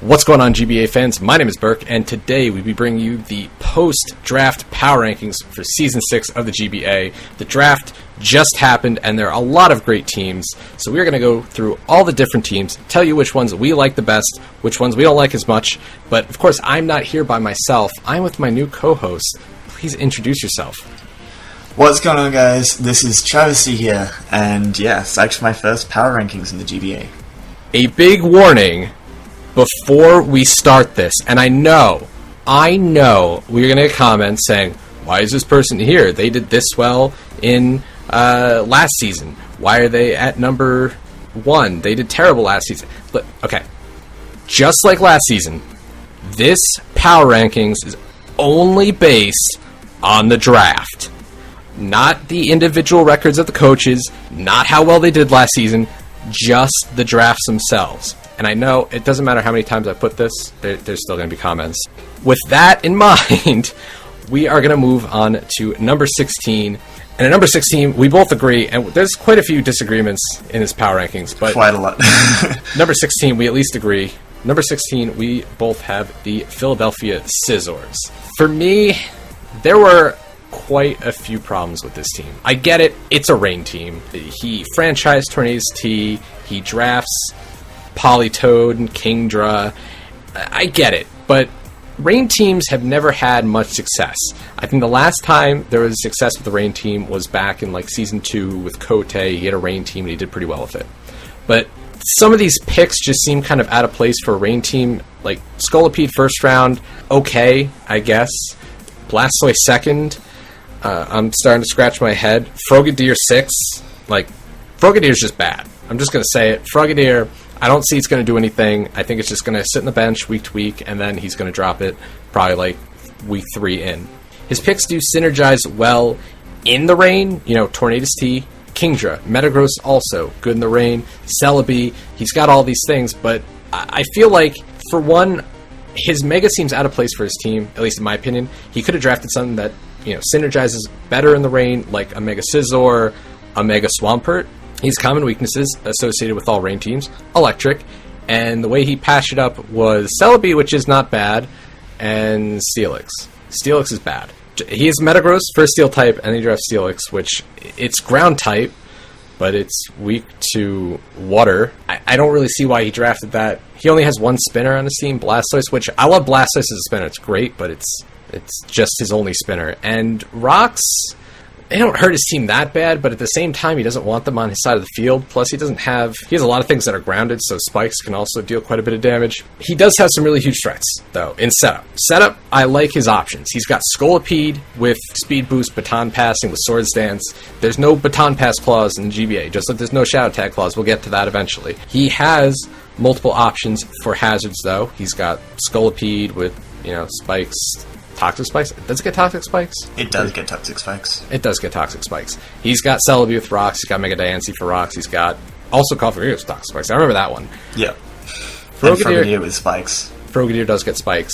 What's going on, GBA fans? My name is Berk, and today we'll be bringing you the post-draft power rankings for Season 6 of the GBA. The draft just happened, and there are a lot of great teams, so we're going to go through all the different teams, tell you which ones we like the best, which ones we don't like as much, but of course I'm not here by myself. I'm with my new co-host. Please introduce yourself. What's going on, guys? This is Travis here, and yeah, psyched for my first power rankings in the GBA. A big warning before we start this, and I know we're going to get comments saying, why is this person here? They did this well in last season. Why are they at number 1? They did terrible last season. But, okay, just like last season, this power rankings is only based on the draft. Not the individual records of the coaches, not how well they did last season, just the drafts themselves. And I know it doesn't matter how many times I put this, there's still going to be comments. With that in mind, we are going to move on to number 16. And at number 16, we both agree, and there's quite a few disagreements in this power rankings, but quite a lot. Number 16, we at least agree. Number 16, we both have the Philadelphia Scizors. For me, there were quite a few problems with this team. I get it, it's a rain team. He franchised Tornadoes T, he drafts Politoed and Kingdra. I get it, but rain teams have never had much success. I think the last time there was success with the rain team was back in like season 2 with Kote. He had a rain team and he did pretty well with it. But some of these picks just seem kind of out of place for a rain team. Like Scolipede first round, okay, I guess. Blastoise second. I'm starting to scratch my head. Frogadier 6. Like, Frogadier's just bad. I'm just going to say it. Frogadier, I don't see it's going to do anything. I think it's just going to sit in the bench week to week, and then he's going to drop it probably like week 3 in. His picks do synergize well in the rain. You know, Tornadoes T, Kingdra, Metagross also good in the rain. Celebi, he's got all these things, but I feel like, for one, his Mega seems out of place for his team, at least in my opinion. He could have drafted something that, you know, synergizes better in the rain, like a Mega Scizor, a Mega Swampert. His common weaknesses associated with all rain teams, Electric, and the way he patched it up was Celebi, which is not bad, and Steelix. Steelix is bad. He has Metagross for Steel type, and he drafts Steelix, which it's ground type, but it's weak to water. I don't really see why he drafted that. He only has one spinner on his team, Blastoise, which I love Blastoise as a spinner. It's great, but it's just his only spinner. And Rocks, they don't hurt his team that bad, but at the same time, he doesn't want them on his side of the field. Plus, he has a lot of things that are grounded, so Spikes can also deal quite a bit of damage. He does have some really huge threats, though, in setup. Setup, I like his options. He's got Scolipede with Speed Boost, Baton Passing with Swords Dance. There's no Baton Pass clause in GBA, just like there's no Shadow Tag clause. We'll get to that eventually. He has multiple options for hazards, though. He's got Scolipede with, you know, Spikes, Toxic Spikes? Does it get Toxic Spikes? It does get Toxic Spikes. It does get Toxic Spikes. He's got Celebi with Rocks. He's got Mega Diancie for Rocks. He's got also Configurator with Toxic Spikes. I remember that one. Yeah. Frogadier with Spikes. Frogadier does get Spikes.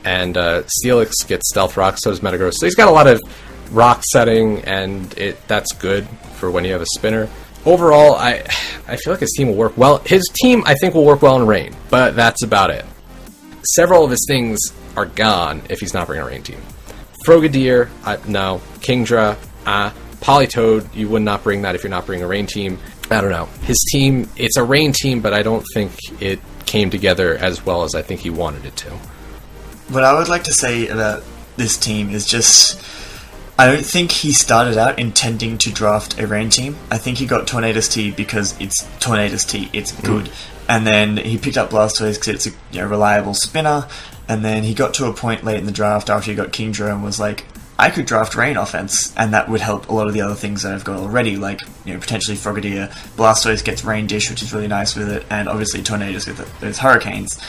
And Steelix gets Stealth Rocks, so does Metagross. So he's got a lot of rock setting, and that's good for when you have a spinner. Overall, I feel like his team will work well. His team, I think, will work well in rain, but that's about it. Several of his things are gone if he's not bringing a rain team. Frogadier, no. Kingdra, Politoed, you would not bring that if you're not bringing a rain team. I don't know. His team, it's a rain team, but I don't think it came together as well as I think he wanted it to. What I would like to say about this team is just, I don't think he started out intending to draft a rain team. I think he got Tornadoes T because it's Tornadoes T, it's good. And then he picked up Blastoise because it's a reliable spinner. And then he got to a point late in the draft after he got Kingdra and was like, I could draft rain offense, and that would help a lot of the other things that I've got already, like, you know, potentially Frogadier. Blastoise gets Rain Dish, which is really nice with it, and obviously Tornadoes with those Hurricanes.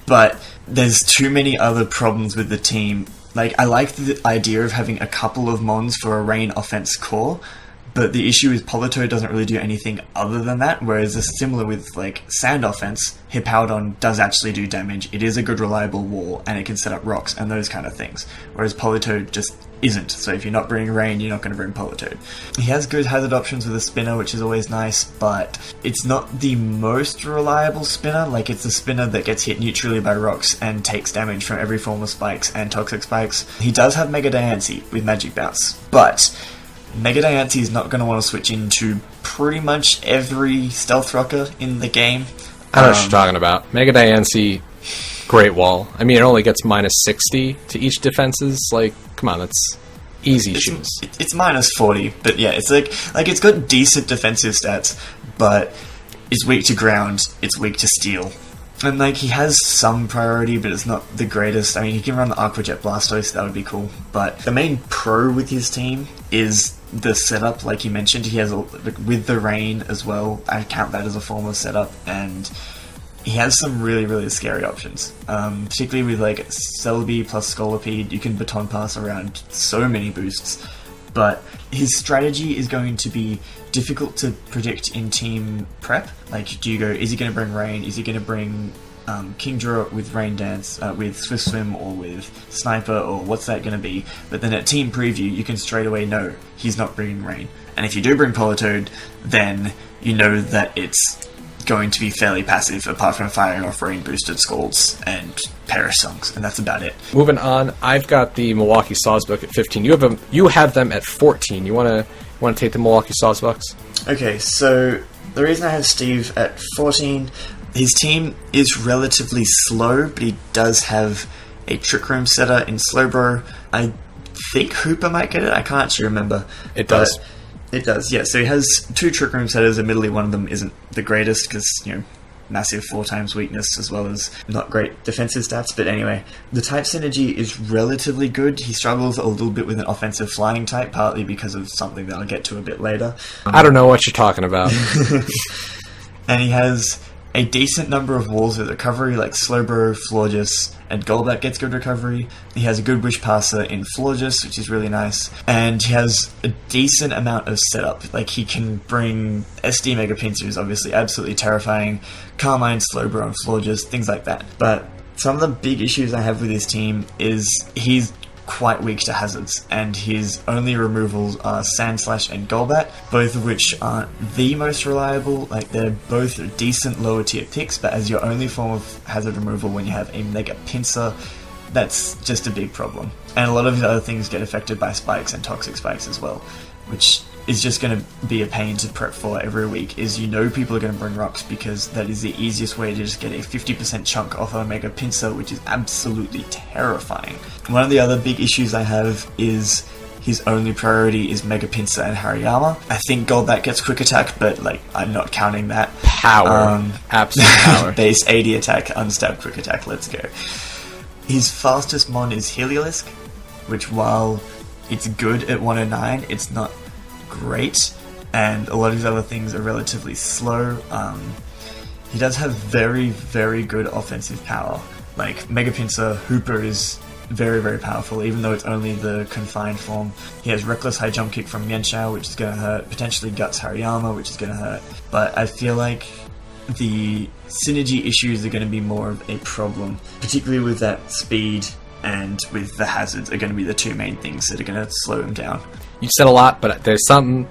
But there's too many other problems with the team. Like, I like the idea of having a couple of mons for a rain offense core, But the issue is Politoed doesn't really do anything other than that, whereas it's similar with like Sand Offense, Hippowdon does actually do damage. It is a good reliable wall, and it can set up rocks and those kind of things. Whereas Politoed just isn't. So if you're not bringing Rain, you're not going to bring Politoed. He has good hazard options with a spinner, which is always nice, but it's not the most reliable spinner. Like, it's a spinner that gets hit neutrally by rocks and takes damage from every form of spikes and toxic spikes. He does have Mega Diancie with Magic Bounce, but Mega Diancie is not going to want to switch into pretty much every Stealth Rocker in the game. I don't know what you're talking about. Mega Diancie, great wall. I mean, it only gets minus 60 to each defenses. Like, come on, that's easy shoes. It's minus 40, but yeah, it's like it's got decent defensive stats, but it's weak to ground, it's weak to steel. And like, he has some priority, but it's not the greatest. I mean, he can run the Aqua Jet Blastoise, that would be cool. But the main pro with his team is the setup, like you mentioned. He has, with the Rain as well, I count that as a form of setup, and he has some really, really scary options. Particularly with like Celebi plus Scolipede, you can Baton Pass around so many boosts. But his strategy is going to be difficult to predict in team prep. Like, do you go, is he going to bring Rain? Is he going to bring Kingdra with Rain Dance, with Swift Swim, or with Sniper, or what's that going to be? But then at team preview, you can straight away know he's not bringing Rain. And if you do bring Politoed, then you know that it's going to be fairly passive, apart from firing off Rain boosted Scalds and Perish Songs, and that's about it. Moving on, I've got the Milwaukee Sawsbuck at 15. You have them at 14. You want to take the Milwaukee Sawsbucks? Okay, so the reason I have Steve at 14, his team is relatively slow, but he does have a Trick Room setter in Slowbro. I think Hooper might get it. I can't actually remember. It does. It does, yeah. So he has 2 Trick Room setters. Admittedly, one of them isn't the greatest because, massive 4 times weakness as well as not great defensive stats. But anyway, the type synergy is relatively good. He struggles a little bit with an offensive flying type, partly because of something that I'll get to a bit later. I don't know what you're talking about. And he has a decent number of walls with recovery, like Slowbro, Florges, and Golbat gets good recovery. He has a good Wish Passer in Florges, which is really nice. And he has a decent amount of setup. Like, he can bring SD Mega Pinsir, is obviously absolutely terrifying, Carmine, Slowbro, and Florges, things like that. But some of the big issues I have with his team is he's quite weak to hazards, and his only removals are Sandslash and Golbat, both of which aren't the most reliable. Like, they're both decent lower tier picks, but as your only form of hazard removal when you have a Mega Pinsir, that's just a big problem. And a lot of his other things get affected by spikes and toxic spikes as well, which is just going to be a pain to prep for every week. Is people are going to bring rocks because that is the easiest way to just get a 50% chunk off a Mega Pinsir, which is absolutely terrifying. One of the other big issues I have is his only priority is Mega Pinsir and Hariyama. I think Golbat gets quick attack, but I'm not counting that. Power. Absolute power. Base 80 attack, unstabbed quick attack, let's go. His fastest mon is Heliolisk, which, while it's good at 109, it's not great, and a lot of his other things are relatively slow. He does have very, very good offensive power. Like, Mega Pinsir, Hooper is very, very powerful, even though it's only the confined form. He has Reckless High Jump Kick from Mienshao, which is going to hurt, potentially Guts Hariyama, which is going to hurt, but I feel like the synergy issues are going to be more of a problem, particularly with that speed and with the hazards are going to be the 2 main things that are going to slow him down. You said a lot, but there's something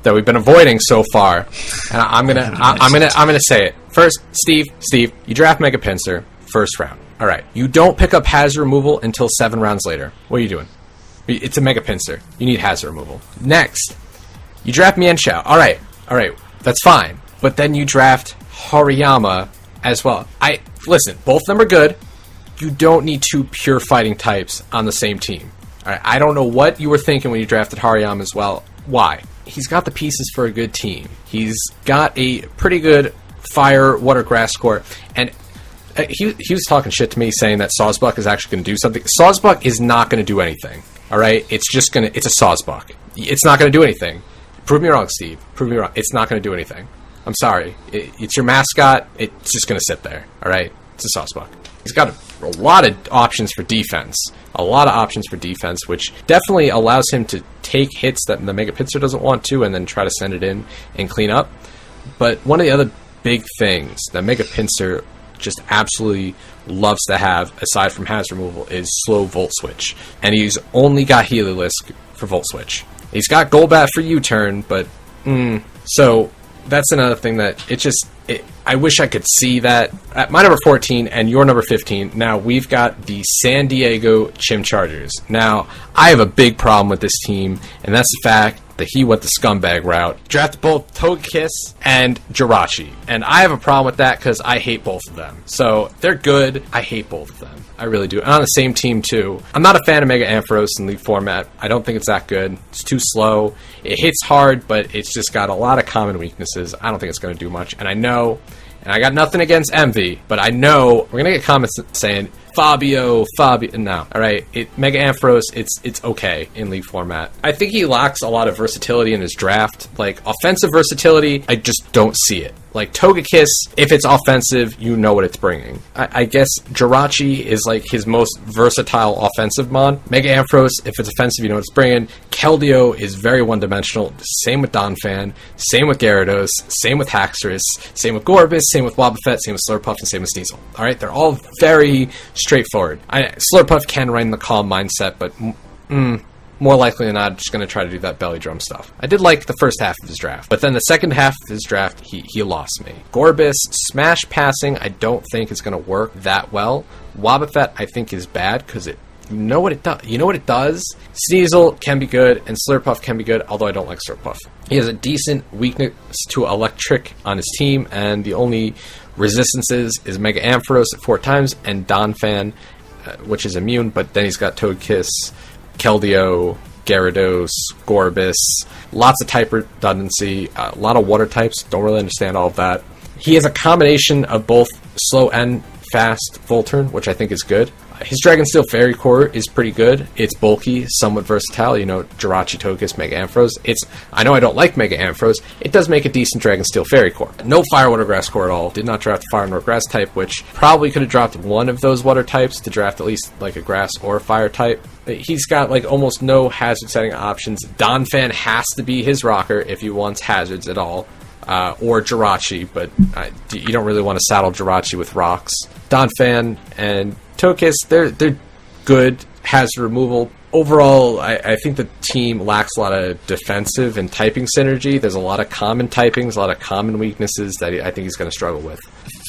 that we've been avoiding so far, and I'm gonna say it first. Steve, you draft Mega Pinsir first round. All right, you don't pick up hazard removal until 7 rounds later. What are you doing? It's a Mega Pinsir. You need hazard removal. Next, you draft Mienshao. All right, that's fine. But then you draft Hariyama as well. Listen, both of them are good. You don't need 2 pure fighting types on the same team. Alright, I don't know what you were thinking when you drafted Hariyama as well. Why? He's got the pieces for a good team. He's got a pretty good fire, water, grass core, and he was talking shit to me saying that Sawsbuck is actually going to do something. Sawsbuck is not going to do anything. Alright? It's a Sawsbuck. It's not going to do anything. Prove me wrong, Steve. Prove me wrong. It's not going to do anything. I'm sorry. It's your mascot. It's just going to sit there. Alright? it's a Sawsbuck. He's got a lot of options for defense. Which definitely allows him to take hits that the Mega Pitzer doesn't want to and then try to send it in and clean up. But one of the other big things that Mega Pinsir just absolutely loves to have, aside from hazard removal, is slow Volt Switch. And he's only got Heliolisk for Volt Switch. He's got Golbat for U-Turn, but so that's another thing that I wish I could see that. At my number 14 and your number 15, now we've got the San Diego Chimchar-gers. Now, I have a big problem with this team, and that's the fact that he went the scumbag route. Drafted both Togekiss and Jirachi. And I have a problem with that because I hate both of them. So, they're good. I hate both of them. I really do. And on the same team, too. I'm not a fan of Mega Ampharos in League format. I don't think it's that good. It's too slow. It hits hard, but it's just got a lot of common weaknesses. I don't think it's going to do much. And I know, and I got nothing against Envy, but I know we're going to get comments saying, Fabio. No, all right. Mega Ampharos, it's okay in League format. I think he lacks a lot of versatility in his draft. Like, offensive versatility, I just don't see it. Like, Togekiss, if it's offensive, you know what it's bringing. I guess Jirachi is, like, his most versatile offensive mon. Mega Ampharos, if it's offensive, you know what it's bringing. Keldeo is very one-dimensional. Same with Donphan. Same with Gyarados. Same with Haxorus. Same with Gorbis. Same with Wobbuffet. Same with Slurpuff. And same with Sneasel. All right? They're all very straightforward. Slurpuff can run the calm mindset, but more likely than not, just going to try to do that belly drum stuff. I did like the first half of his draft, but then the second half of his draft, he lost me. Gorbis, smash passing, I don't think is going to work that well. Wobbuffet, I think, is bad because you know what it does. Sneasel can be good, and Slurpuff can be good, although I don't like Slurpuff. He has a decent weakness to electric on his team, and the only resistances is Mega Ampharos at 4 times, and Donphan, which is immune, but then he's got Togekiss, Keldeo, Gyarados, Gorbis, lots of type redundancy, a lot of water types, don't really understand all of that. He has a combination of both slow and fast Volturn, which I think is good. His Dragon Steel Fairy Core is pretty good. It's bulky, somewhat versatile, Jirachi, Togekiss, Mega Ampharos. I know I don't like Mega Ampharos. It does make a decent Dragon Steel Fairy Core. No Fire Water Grass Core at all. Did not draft the Fire and Water Grass type, which probably could have dropped one of those water types to draft at least like a grass or a fire type. He's got like almost no hazard setting options. Donphan has to be his rocker if he wants hazards at all. Or Jirachi, but you don't really want to saddle Jirachi with rocks. Donphan and Togekiss, they're good hazard removal. Overall, I think the team lacks a lot of defensive and typing synergy. There's a lot of common typings, a lot of common weaknesses that I think he's going to struggle with.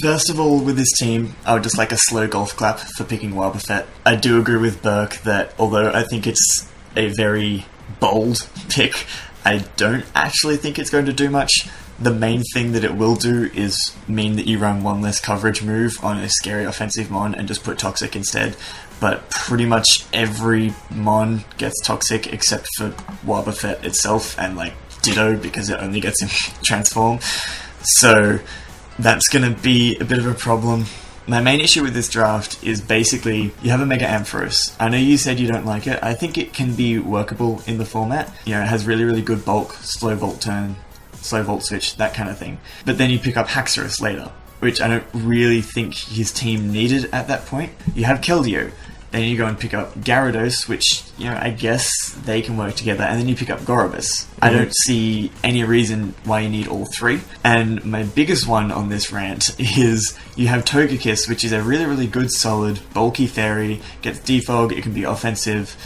First of all, with this team, I would just like a slow golf clap for picking Wobbuffet. I do agree with Berk that although I think it's a very bold pick, I don't actually think it's going to do much. The main thing that it will do is mean that you run one less coverage move on a scary offensive mon and just put Toxic instead. But pretty much every mon gets Toxic except for Wobbuffet itself and like Ditto because it only gets him transform. So that's going to be a bit of a problem. My main issue with this draft is basically you have a Mega Ampharos. I know you said you don't like it. I think it can be workable in the format. It has really, really good bulk, slow Volt Turn, slow Volt Switch, that kind of thing. But then you pick up Haxorus later, which I don't really think his team needed at that point. You have Keldeo. Then you go and pick up Gyarados, which, I guess they can work together. And then you pick up Gorbis. I don't see any reason why you need all three. And my biggest one on this rant is you have Togekiss, which is a really, really good, solid, bulky fairy. Gets defog, it can be offensive.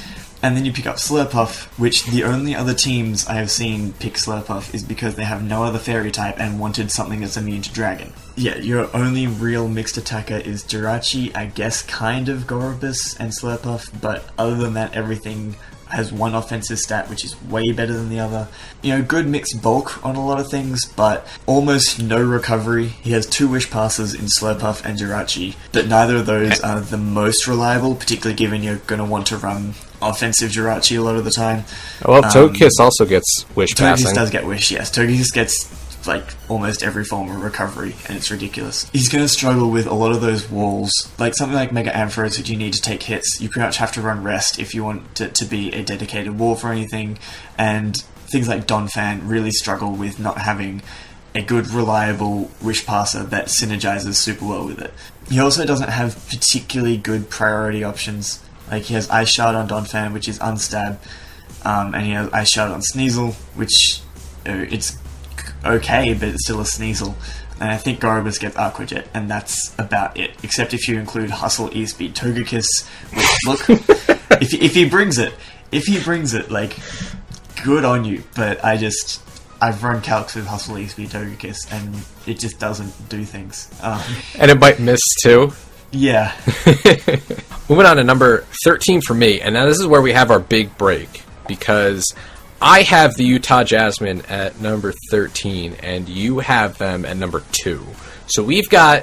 And then you pick up Slurpuff, which the only other teams I have seen pick Slurpuff is because they have no other fairy type and wanted something that's immune to Dragon. Yeah, your only real mixed attacker is Jirachi, I guess kind of Gorbis and Slurpuff, but other than that, everything has one offensive stat, which is way better than the other. Good mixed bulk on a lot of things, but almost no recovery. He has 2 wish passes in Slurpuff and Jirachi, but neither of those are the most reliable, particularly given you're going to want to run offensive Jirachi a lot of the time. Well, Togekiss also gets wish passing. Togekiss does get wish, yes. Togekiss gets almost every form of recovery, and it's ridiculous. He's going to struggle with a lot of those walls. Something like Mega Ampharos, which you need to take hits. You pretty much have to run rest if you want it to be a dedicated wall for anything, and things like Donphan really struggle with not having a good, reliable wish passer that synergizes super well with it. He also doesn't have particularly good priority options. Like, he has Ice Shard on Donphan, which is unstab, and he has Ice Shard on Sneasel, which it's okay, but it's still a Sneasel. And I think Gorobus gets Aqua Jet, and that's about it. Except if you include Hustle, E-Speed, Togekiss, which, look, if he brings it, like, good on you. But I've run calcs with Hustle, E-Speed, Togekiss, and it just doesn't do things. And it might miss too. Yeah. Moving on to number 13 for me, and now this is where we have our big break, because I have the Utah Jasmine at number 13, and you have them at number 2. So I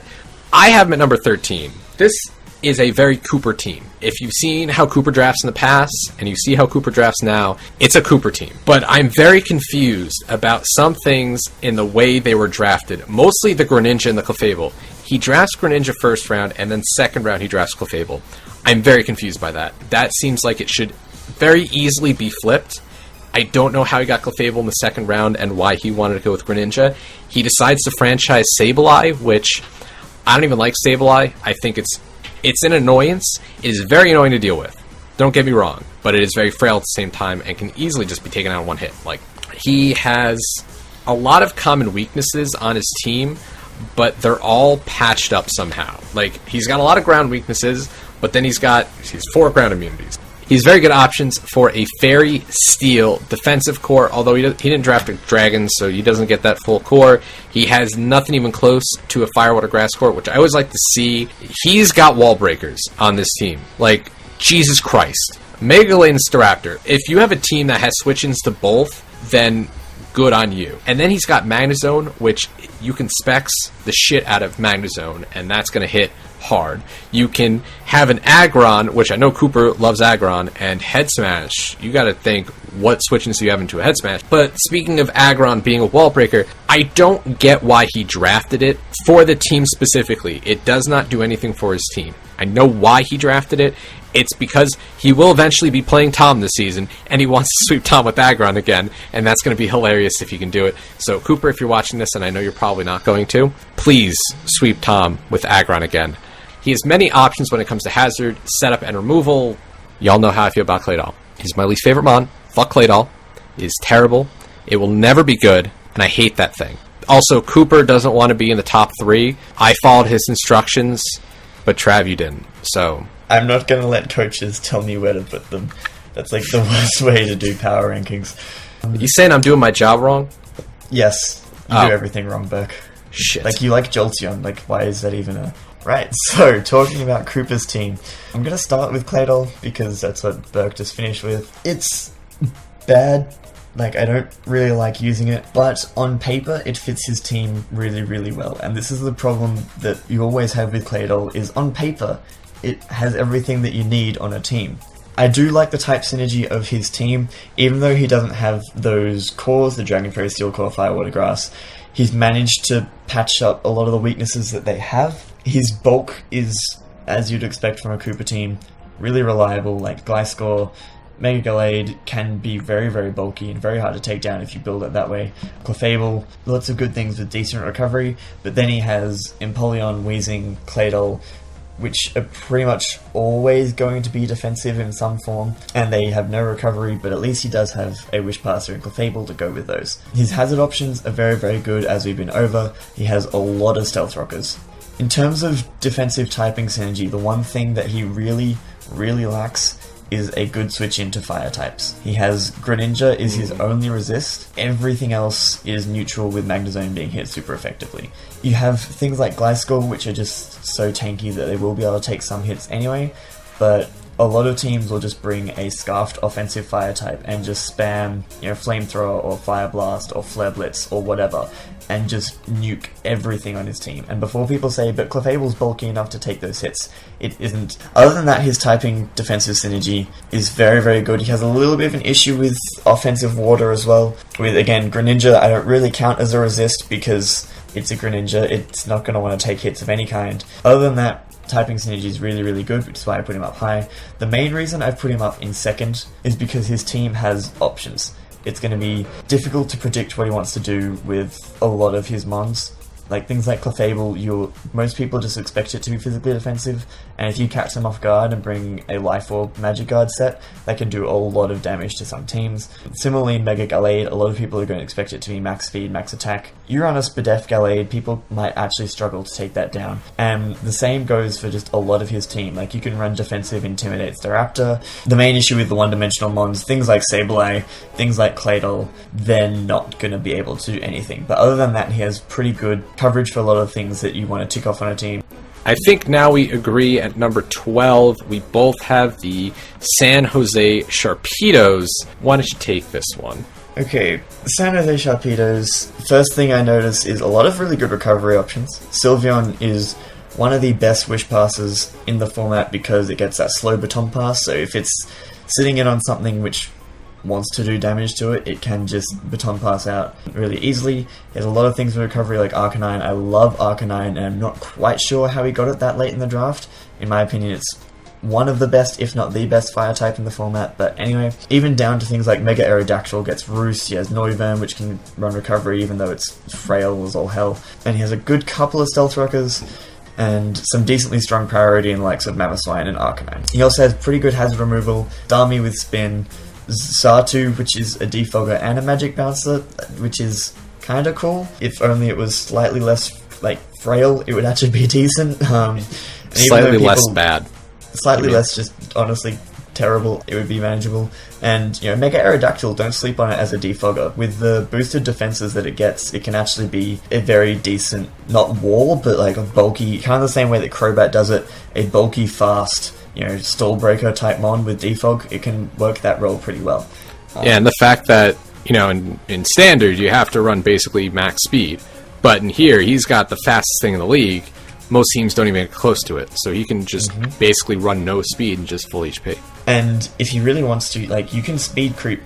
have them at number 13. This is a very Cooper team. If you've seen how Cooper drafts in the past, and you see how Cooper drafts now, it's a Cooper team. But I'm very confused about some things in the way they were drafted, mostly the Greninja and the Clefable. He drafts Greninja first round, and then second round he drafts Clefable. I'm very confused by that. That seems like it should very easily be flipped. I don't know how he got Clefable in the second round and why he wanted to go with Greninja. He decides to franchise Sableye, which I don't even like Sableye. I think it's an annoyance. It is very annoying to deal with. Don't get me wrong, but it is very frail at the same time and can easily just be taken out in one hit. Like, he has a lot of common weaknesses on his team, but they're all patched up somehow. Like, he's got a lot of ground weaknesses, but then he's 4 ground immunities. He's very good options for a Fairy Steel defensive core, although he didn't draft a Dragon, so he doesn't get that full core. He has nothing even close to a Fire, Water, Grass core, which I always like to see. He's got wall breakers on this team. Like, Jesus Christ. Megalane and Staraptor. If you have a team that has switch-ins to both, then good on you. And then he's got Magnezone, which you can specs the shit out of Magnezone, and that's going to hit hard. You can have an Aggron, which I know Cooper loves Aggron, and Head Smash. You got to think, what switches do you have into a Head Smash? But speaking of Aggron being a wall breaker, I don't get why he drafted it for the team specifically. It does not do anything for his team. I know why he drafted it. It's because he will eventually be playing Tom this season, and he wants to sweep Tom with Aggron again, and that's going to be hilarious if he can do it. So, Cooper, if you're watching this, and I know you're probably not going to, please sweep Tom with Aggron again. He has many options when it comes to hazard, setup, and removal. Y'all know how I feel about Claydol. He's my least favorite mon. Fuck Claydol. It is terrible. It will never be good, and I hate that thing. Also, Cooper doesn't want to be in the top 3. I followed his instructions, but Trav, you didn't. So I'm not going to let coaches tell me where to put them. That's like the worst way to do power rankings. You saying I'm doing my job wrong? Yes. You do everything wrong, Berk. Shit. Like, you like Jolteon. Like, why is that even a... Right, so, talking about Cooper's team, I'm going to start with Claydol, because that's what Berk just finished with. It's bad. Like, I don't really like using it, but on paper, it fits his team really, really well. And this is the problem that you always have with Claydol, is on paper, it has everything that you need on a team. I do like the type synergy of his team, even though he doesn't have those cores, the Dragon Fairy, Steel Core, Fire, Water, Grass. He's managed to patch up a lot of the weaknesses that they have. His bulk is, as you'd expect from a Cooper team, really reliable. Like, Gliscor, Mega Gallade can be very, very bulky and very hard to take down if you build it that way. Clefable, lots of good things with decent recovery, but then he has Empoleon, Weezing, Claydol, which are pretty much always going to be defensive in some form, and they have no recovery, but at least he does have a Wish Passer and Clefable to go with those. His hazard options are very, very good, as we've been over. He has a lot of Stealth Rockers. In terms of defensive typing synergy, the one thing that he really, really lacks is a good switch into fire types. He has Greninja is his only resist. Everything else is neutral, with Magnezone being hit super effectively. You have things like Gliscor, which are just so tanky that they will be able to take some hits anyway, but a lot of teams will just bring a Scarfed offensive fire type and just spam, Flamethrower or Fire Blast or Flare Blitz or whatever, and just nuke everything on his team. And before people say, but Clefable's bulky enough to take those hits, it isn't. Other than that, his typing defensive synergy is very, very good. He has a little bit of an issue with offensive water as well. With, again, Greninja, I don't really count as a resist because it's a Greninja. It's not going to want to take hits of any kind. Other than that, typing synergy is really, really good, which is why I put him up high. The main reason I've put him up in second is because his team has options. It's going to be difficult to predict what he wants to do with a lot of his mons, Like things like Clefable, most people just expect it to be physically defensive, and if you catch them off guard and bring a Life Orb Magic Guard set, that can do a lot of damage to some teams. Similarly, Mega Gallade, a lot of people are going to expect it to be max speed, max attack. Uranus Spadef Gallade, people might actually struggle to take that down. And the same goes for just a lot of his team. Like, you can run defensive Intimidate Staraptor. The main issue with the one-dimensional mons, things like Sableye, things like Claydol, they're not going to be able to do anything. But other than that, he has pretty good coverage for a lot of things that you want to tick off on a team. I think now we agree at number 12. We both have the San Jose Sharpedos. Why don't you take this one? Okay, San Jose Sharpedos. First thing I notice is a lot of really good recovery options. Sylveon is one of the best wish passes in the format because it gets that slow baton pass, so if it's sitting in on something which wants to do damage to it, it can just baton pass out really easily. There's a lot of things with recovery like Arcanine. I love Arcanine, and I'm not quite sure how he got it that late in the draft. In my opinion, it's one of the best, if not the best, fire type in the format. But anyway, even down to things like Mega Aerodactyl gets Roost, he has Noivern, which can run recovery even though it's frail as all hell, and he has a good couple of Stealth Rockers and some decently strong priority in the likes of Mamoswine and Arcanine. He also has pretty good hazard removal, Starmie with Spin, Xatu, which is a defogger and a magic bouncer, which is kind of cool. If only it was slightly less frail, it would actually be decent. Slightly less bad. Slightly less just honestly terrible, it would be manageable. And Mega Aerodactyl, don't sleep on it as a defogger. With the boosted defenses that it gets, it can actually be a very decent, not wall, but like a bulky, kind of the same way that Crobat does it, a bulky, fast, stall breaker type mon with defog. It can work that role pretty well. Yeah, and the fact that, in standard, you have to run basically max speed. But in here, he's got the fastest thing in the league. Most teams don't even get close to it. So he can just basically run no speed and just full HP. And if he really wants to, you can speed creep.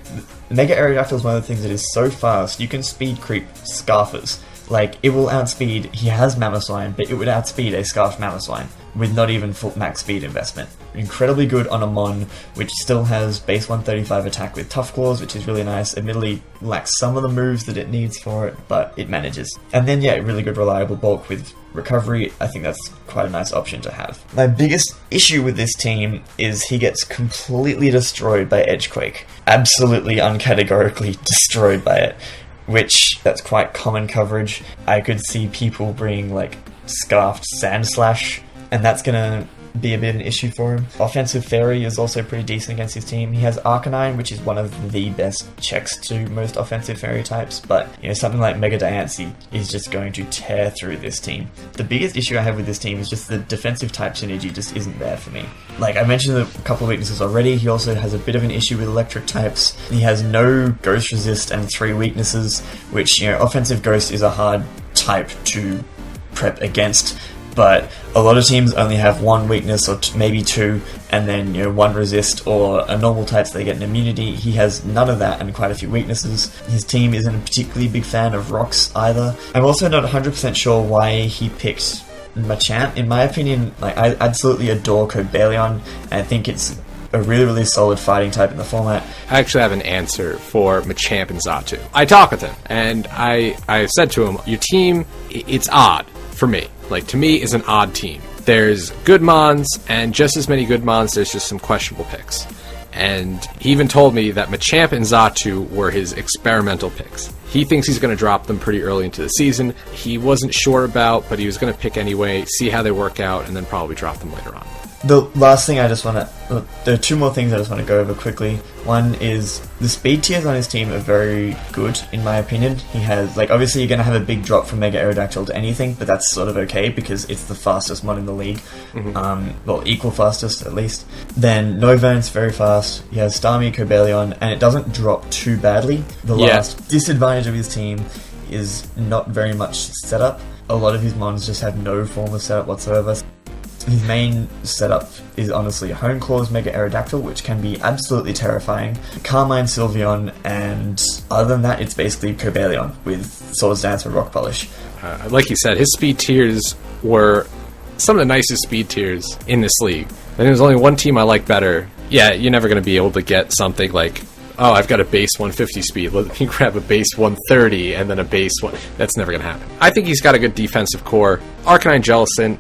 Mega Aerodactyl is one of the things that is so fast, you can speed creep Scarfers. It will outspeed, he has Mamoswine, but it would outspeed a Scarf Mamoswine with not even full max speed investment. Incredibly good on a Mon, which still has base 135 attack with Tough Claws, which is really nice. Admittedly, lacks some of the moves that it needs for it, but it manages. And then, really good reliable bulk with recovery. I think that's quite a nice option to have. My biggest issue with this team is he gets completely destroyed by Edgequake. Absolutely uncategorically destroyed by it. Which, that's quite common coverage. I could see people bring, Scarfed Sandslash, and that's gonna be a bit of an issue for him. Offensive Fairy is also pretty decent against his team. He has Arcanine, which is one of the best checks to most offensive Fairy types, but something like Mega Diancie is just going to tear through this team. The biggest issue I have with this team is just the defensive type synergy just isn't there for me. I mentioned a couple of weaknesses already. He also has a bit of an issue with electric types. He has no Ghost Resist and 3 weaknesses, which, offensive Ghost is a hard type to prep against. But a lot of teams only have 1 weakness or maybe 2, and then 1 resist or a normal type so they get an immunity. He has none of that and quite a few weaknesses. His team isn't a particularly big fan of rocks either. I'm also not 100% sure why he picked Machamp. In my opinion, I absolutely adore Cobalion, and I think it's a really, really solid fighting type in the format. I actually have an answer for Machamp and Xatu. I talk with him, and I said to him, your team, it's odd for me. To me, is an odd team. There's good mons, and just as many good mons, there's just some questionable picks. And he even told me that Machamp and Xatu were his experimental picks. He thinks he's going to drop them pretty early into the season. He wasn't sure about, but he was going to pick anyway, see how they work out, and then probably drop them later on. The last thing I just want to... There are 2 more things I just want to go over quickly. One is the speed tiers on his team are very good, in my opinion. He has... obviously you're going to have a big drop from Mega Aerodactyl to anything, but that's sort of okay because it's the fastest mod in the league. Equal fastest, at least. Then Noivern's very fast. He has Starmie, Cobalion, and it doesn't drop too badly. The last disadvantage of his team is not very much setup. A lot of his mons just have no form of setup whatsoever. His main setup is honestly Hone Claws, Mega Aerodactyl, which can be absolutely terrifying, Carmine Sylveon, and other than that, it's basically Cobalion with Swords Dance and Rock Polish. Like you said, his speed tiers were some of the nicest speed tiers in this league. And there's only one team I like better. Yeah, you're never going to be able to get something like oh, I've got a base 150 speed, let me grab a base 130 and then a base 1. That's never going to happen. I think he's got a good defensive core. Arcanine Jellicent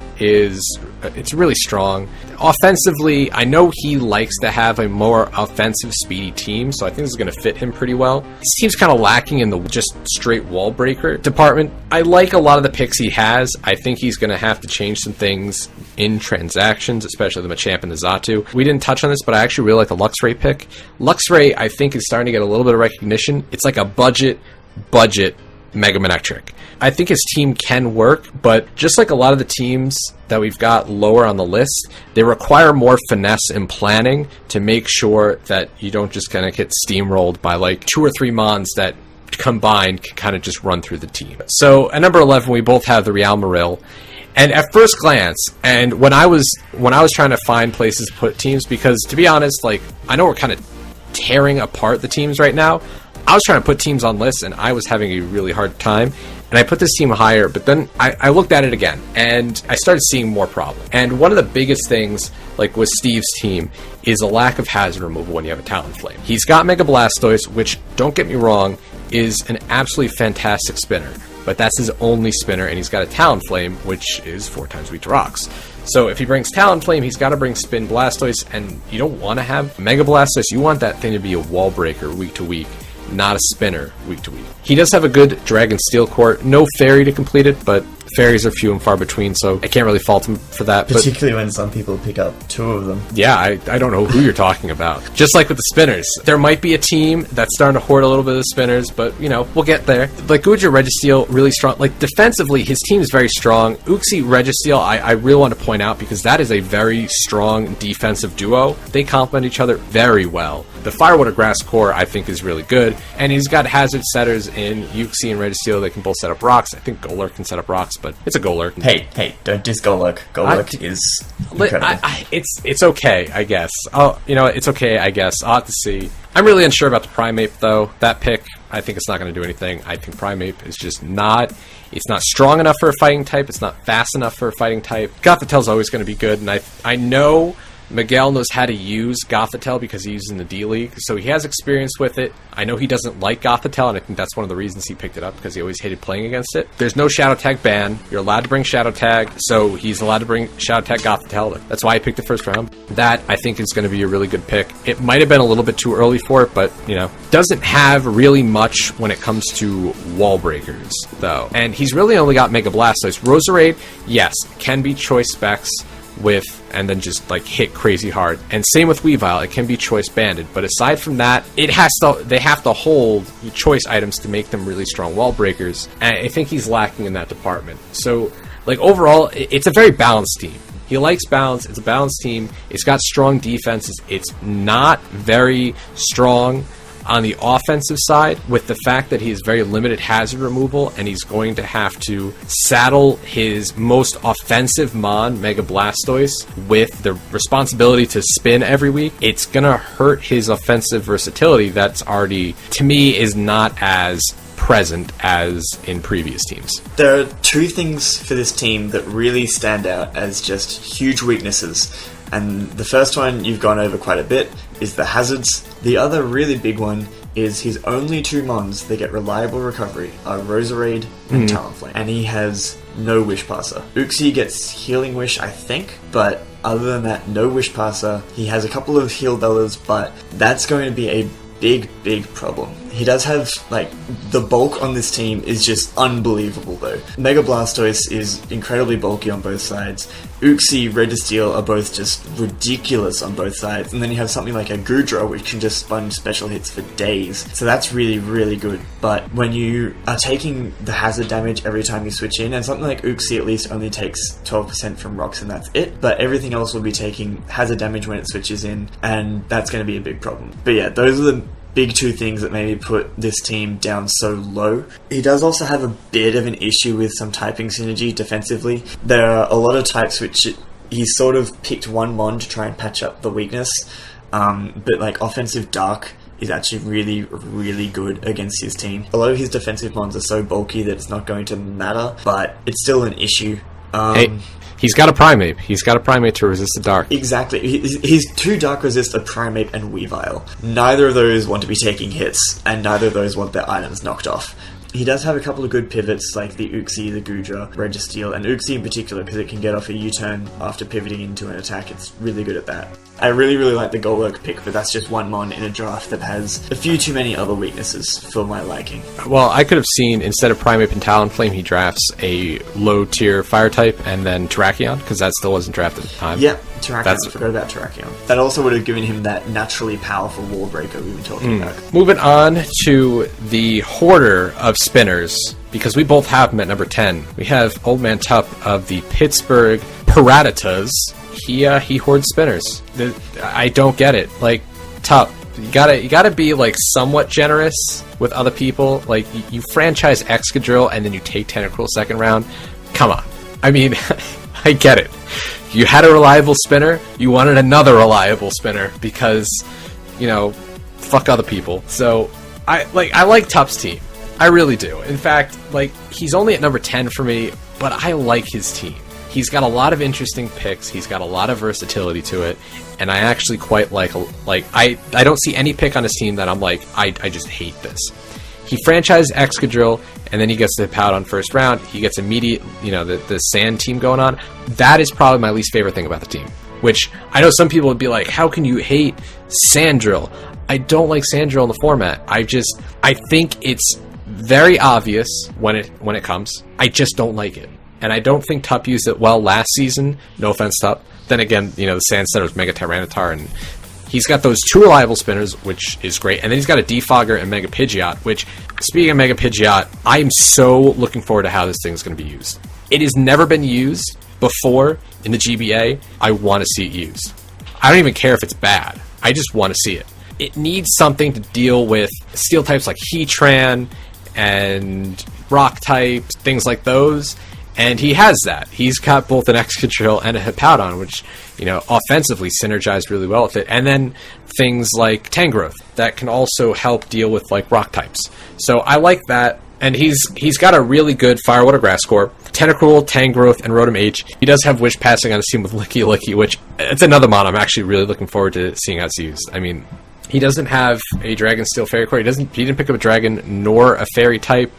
it's really strong. Offensively, I know he likes to have a more offensive, speedy team, so I think this is going to fit him pretty well. His team's kind of lacking in the just straight wall breaker department. I like a lot of the picks he has. I think he's going to have to change some things in transactions, especially the Machamp and the Xatu. We didn't touch on this, but I actually really like the Luxray pick. Luxray, I think, is starting to get a little bit of recognition. It's like a budget Mega Manectric. I think his team can work, but just like a lot of the teams that we've got lower on the list, they require more finesse and planning to make sure that you don't just kind of get steamrolled by like 2 or 3 mons that combined can kind of just run through the team. So at number 11, we both have the Real Maril. And at first glance, and when I was trying to find places to put teams, because to be honest, like, I know we're kind of tearing apart the teams right now. I was trying to put teams on lists, and I was having a really hard time. And I put this team higher, but then I looked at it again, and I started seeing more problems. And one of the biggest things, like with Steve's team, is a lack of hazard removal when you have a Talonflame. He's got Mega Blastoise, which, don't get me wrong, is an absolutely fantastic spinner. But that's his only spinner, and he's got a Talonflame, which is 4 times weak to rocks. So if he brings Talonflame, he's got to bring Spin Blastoise, and you don't want to have Mega Blastoise. You want that thing to be a wall breaker week to week, not a spinner week to week. He does have a good Dragon Steel core. No Fairy to complete it, but fairies are few and far between, so I can't really fault him for that. Particularly when some people pick up 2 of them. Yeah, I don't know who you're talking about. Just like with the spinners. There might be a team that's starting to hoard a little bit of the spinners, but, you know, we'll get there. Like, Guja Registeel, really strong. Like, defensively, his team is very strong. Uxie Registeel, I really want to point out, because that is a very strong defensive duo. They complement each other very well. The Firewater Grass core, I think, is really good. And he's got hazard setters in Uxie and Registeel. They can both set up rocks. I think Golurk can set up rocks, but it's a Golurk. Hey, don't diss Golurk. Golurk is incredible. It's okay, I guess. Oh, you know, it's okay, I guess. I'll have to see. I'm really unsure about the Primeape, though. That pick, I think it's not going to do anything. I think Primeape is just not... It's not strong enough for a fighting type. It's not fast enough for a fighting type. Gothitel's always going to be good, and I know Miguel knows how to use Gothitelle because he uses in the D-League, so he has experience with it. I know he doesn't like Gothitelle, and I think that's one of the reasons he picked it up, because he always hated playing against it. There's no Shadow Tag ban. You're allowed to bring Shadow Tag, so he's allowed to bring Shadow Tag Gothitelle. That's why I picked the first round. That, I think, is going to be a really good pick. It might have been a little bit too early for it, but, you know, doesn't have really much when it comes to wall breakers, though. And he's really only got Mega Blastoise. Roserade, yes, can be choice specs with, and then just like hit crazy hard. And same with Weavile, it can be choice banded, but aside from that, they have to hold choice items to make them really strong wall breakers, and I think he's lacking in that department. So, like, overall, it's a very balanced team. He likes balance. It's a balanced team. It's got strong defenses. It's not very strong on the offensive side, with the fact that he has very limited hazard removal, and he's going to have to saddle his most offensive mon, Mega Blastoise, with the responsibility to spin every week. It's gonna hurt his offensive versatility that's already, to me, is not as present as in previous teams. There are 2 things for this team that really stand out as just huge weaknesses. And the first one you've gone over quite a bit is the hazards. The other really big one is his only 2 mons that get reliable recovery are Roserade and Talonflame. And he has no Wish Passer. Uxie gets Healing Wish, I think, but other than that, no Wish Passer. He has a couple of Heal Bellas, but that's going to be a big problem. He does have, like, the bulk on this team is just unbelievable, though. Mega Blastoise is incredibly bulky on both sides. Uxie, Registeel are both just ridiculous on both sides. And then you have something like a Goodra, which can just sponge special hits for days. So that's really, really good. But when you are taking the hazard damage every time you switch in, and something like Uxie at least only takes 12% from rocks and that's it, but everything else will be taking hazard damage when it switches in, and that's going to be a big problem. But yeah, those are the big 2 things that maybe put this team down so low. He does also have a bit of an issue with some typing synergy defensively. There are a lot of types which he's sort of picked one mon to try and patch up the weakness, but like offensive Dark is actually really, really good against his team. A lot of his defensive mons are so bulky that it's not going to matter, but it's still an issue. He's got a Primeape. He's got a Primeape to resist the dark. Exactly. He's 2 Dark Resist, a Primeape, and Weavile. Neither of those want to be taking hits, and neither of those want their items knocked off. He does have a couple of good pivots, like the Uxie, the Goodra, Registeel, and Uxie in particular, because it can get off a U-turn after pivoting into an attack. It's really good at that. I really like the Golurk pick, but that's just one mon in a draft that has a few too many other weaknesses for my liking. Well, I could have seen, instead of Primeape and Talonflame, he drafts a low-tier Fire type and then Terrakion, because that still wasn't drafted at the time. Yep, Terrakion. I forgot about Terrakion. That also would have given him that naturally powerful wall breaker we were talking about. Moving on to the hoarder of spinners, because we both have him at number 10. We have Old Man Tup of the Pittsburgh Rattatas. He hoards spinners. I don't get it. Like, Tup, you gotta be like somewhat generous with other people. Like, you franchise Excadrill and then you take Tentacruel second round. Come on. I mean, I get it. You had a reliable spinner, you wanted another reliable spinner because, you know, fuck other people. So I like Tup's team. I really do. In fact, like, he's only at number 10 for me, but I like his team. He's got a lot of interesting picks. He's got a lot of versatility to it, and I actually quite like I don't see any pick on his team that I'm like, I just hate this. He franchised Excadrill, and then he gets to Hippowdon first round. He gets immediate, you know, the Sand team going on. That is probably my least favorite thing about the team. Which, I know some people would be like, how can you hate Sandrill? I don't like Sandrill in the format. I think it's very obvious when it comes. I just don't like it. And I don't think Tup used it well last season. No offense, Tup. Then again, you know, the Sand Setter was Mega Tyranitar, and he's got those 2 reliable spinners, which is great. And then he's got a Defogger and Mega Pidgeot, which, speaking of Mega Pidgeot, I am so looking forward to how this thing is going to be used. It has never been used before in the GBA. I want to see it used. I don't even care if it's bad. I just want to see it. It needs something to deal with steel types like Heatran and rock types, things like those. And he has that. He's got both an Excadrill and a Hippowdon, which, you know, offensively synergized really well with it. And then things like Tangrowth that can also help deal with, like, rock types. So I like that. And he's got a really good Fire, Water, Grass core. Tentacruel, Tangrowth, and Rotom H. He does have Wish Passing on his team with Licky Licky, which it's another mon I'm actually really looking forward to seeing how it's used. I mean, he doesn't have a Dragon Steel Fairy core. He didn't pick up a Dragon nor a Fairy type.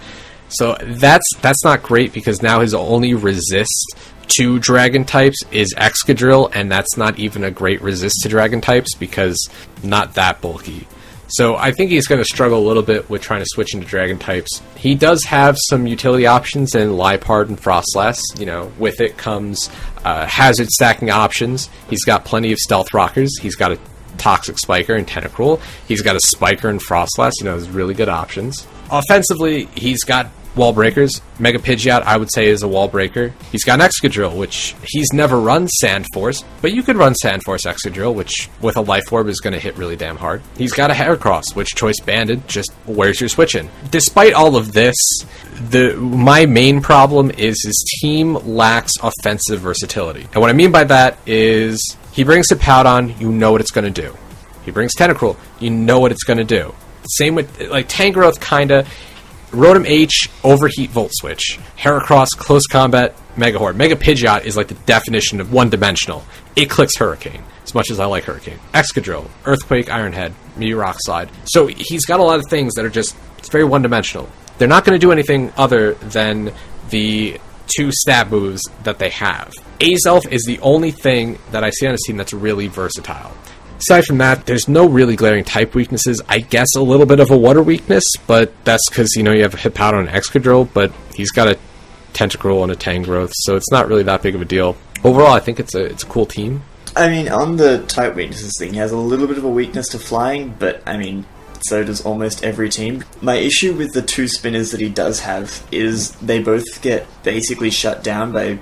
So that's not great, because now his only resist to Dragon types is Excadrill, and that's not even a great resist to Dragon types because not that bulky. So I think he's going to struggle a little bit with trying to switch into Dragon types. He does have some utility options in Liepard and Frostlass. You know, with it comes hazard stacking options. He's got plenty of Stealth Rockers. He's got a Toxic Spiker and Tentacruel. He's got a Spiker and Frostlass. You know, there's really good options. Offensively, he's got Wall Breakers. Mega Pidgeot, I would say, is a Wall Breaker. He's got an Excadrill, which he's never run Sand Force, but you could run Sand Force Excadrill, which with a Life Orb is going to hit really damn hard. He's got a Heracross, which Choice Banded, just where's your switching? Despite all of this, my main problem is his team lacks offensive versatility. And what I mean by that is he brings Hippowdon, you know what it's going to do. He brings Tentacruel, you know what it's going to do. Same with, like, Tangrowth, kinda. Rotom H, Overheat, Volt Switch. Heracross, Close Combat, Mega Horde. Mega Pidgeot is like the definition of one-dimensional. It clicks Hurricane, as much as I like Hurricane. Excadrill, Earthquake, Iron Head, Meteor Rock Slide. So he's got a lot of things that are just, it's very one-dimensional. They're not going to do anything other than the 2 stab moves that they have. Azelf is the only thing that I see on his team that's really versatile. Aside from that, there's no really glaring type weaknesses. I guess a little bit of a water weakness, but that's because, you know, you have a Hippowdon and Excadrill, but he's got a Tentacruel and a Tangrowth, so it's not really that big of a deal. Overall, I think it's a cool team. I mean, on the type weaknesses thing, he has a little bit of a weakness to flying, but, I mean, so does almost every team. My issue with the 2 spinners that he does have is they both get basically shut down by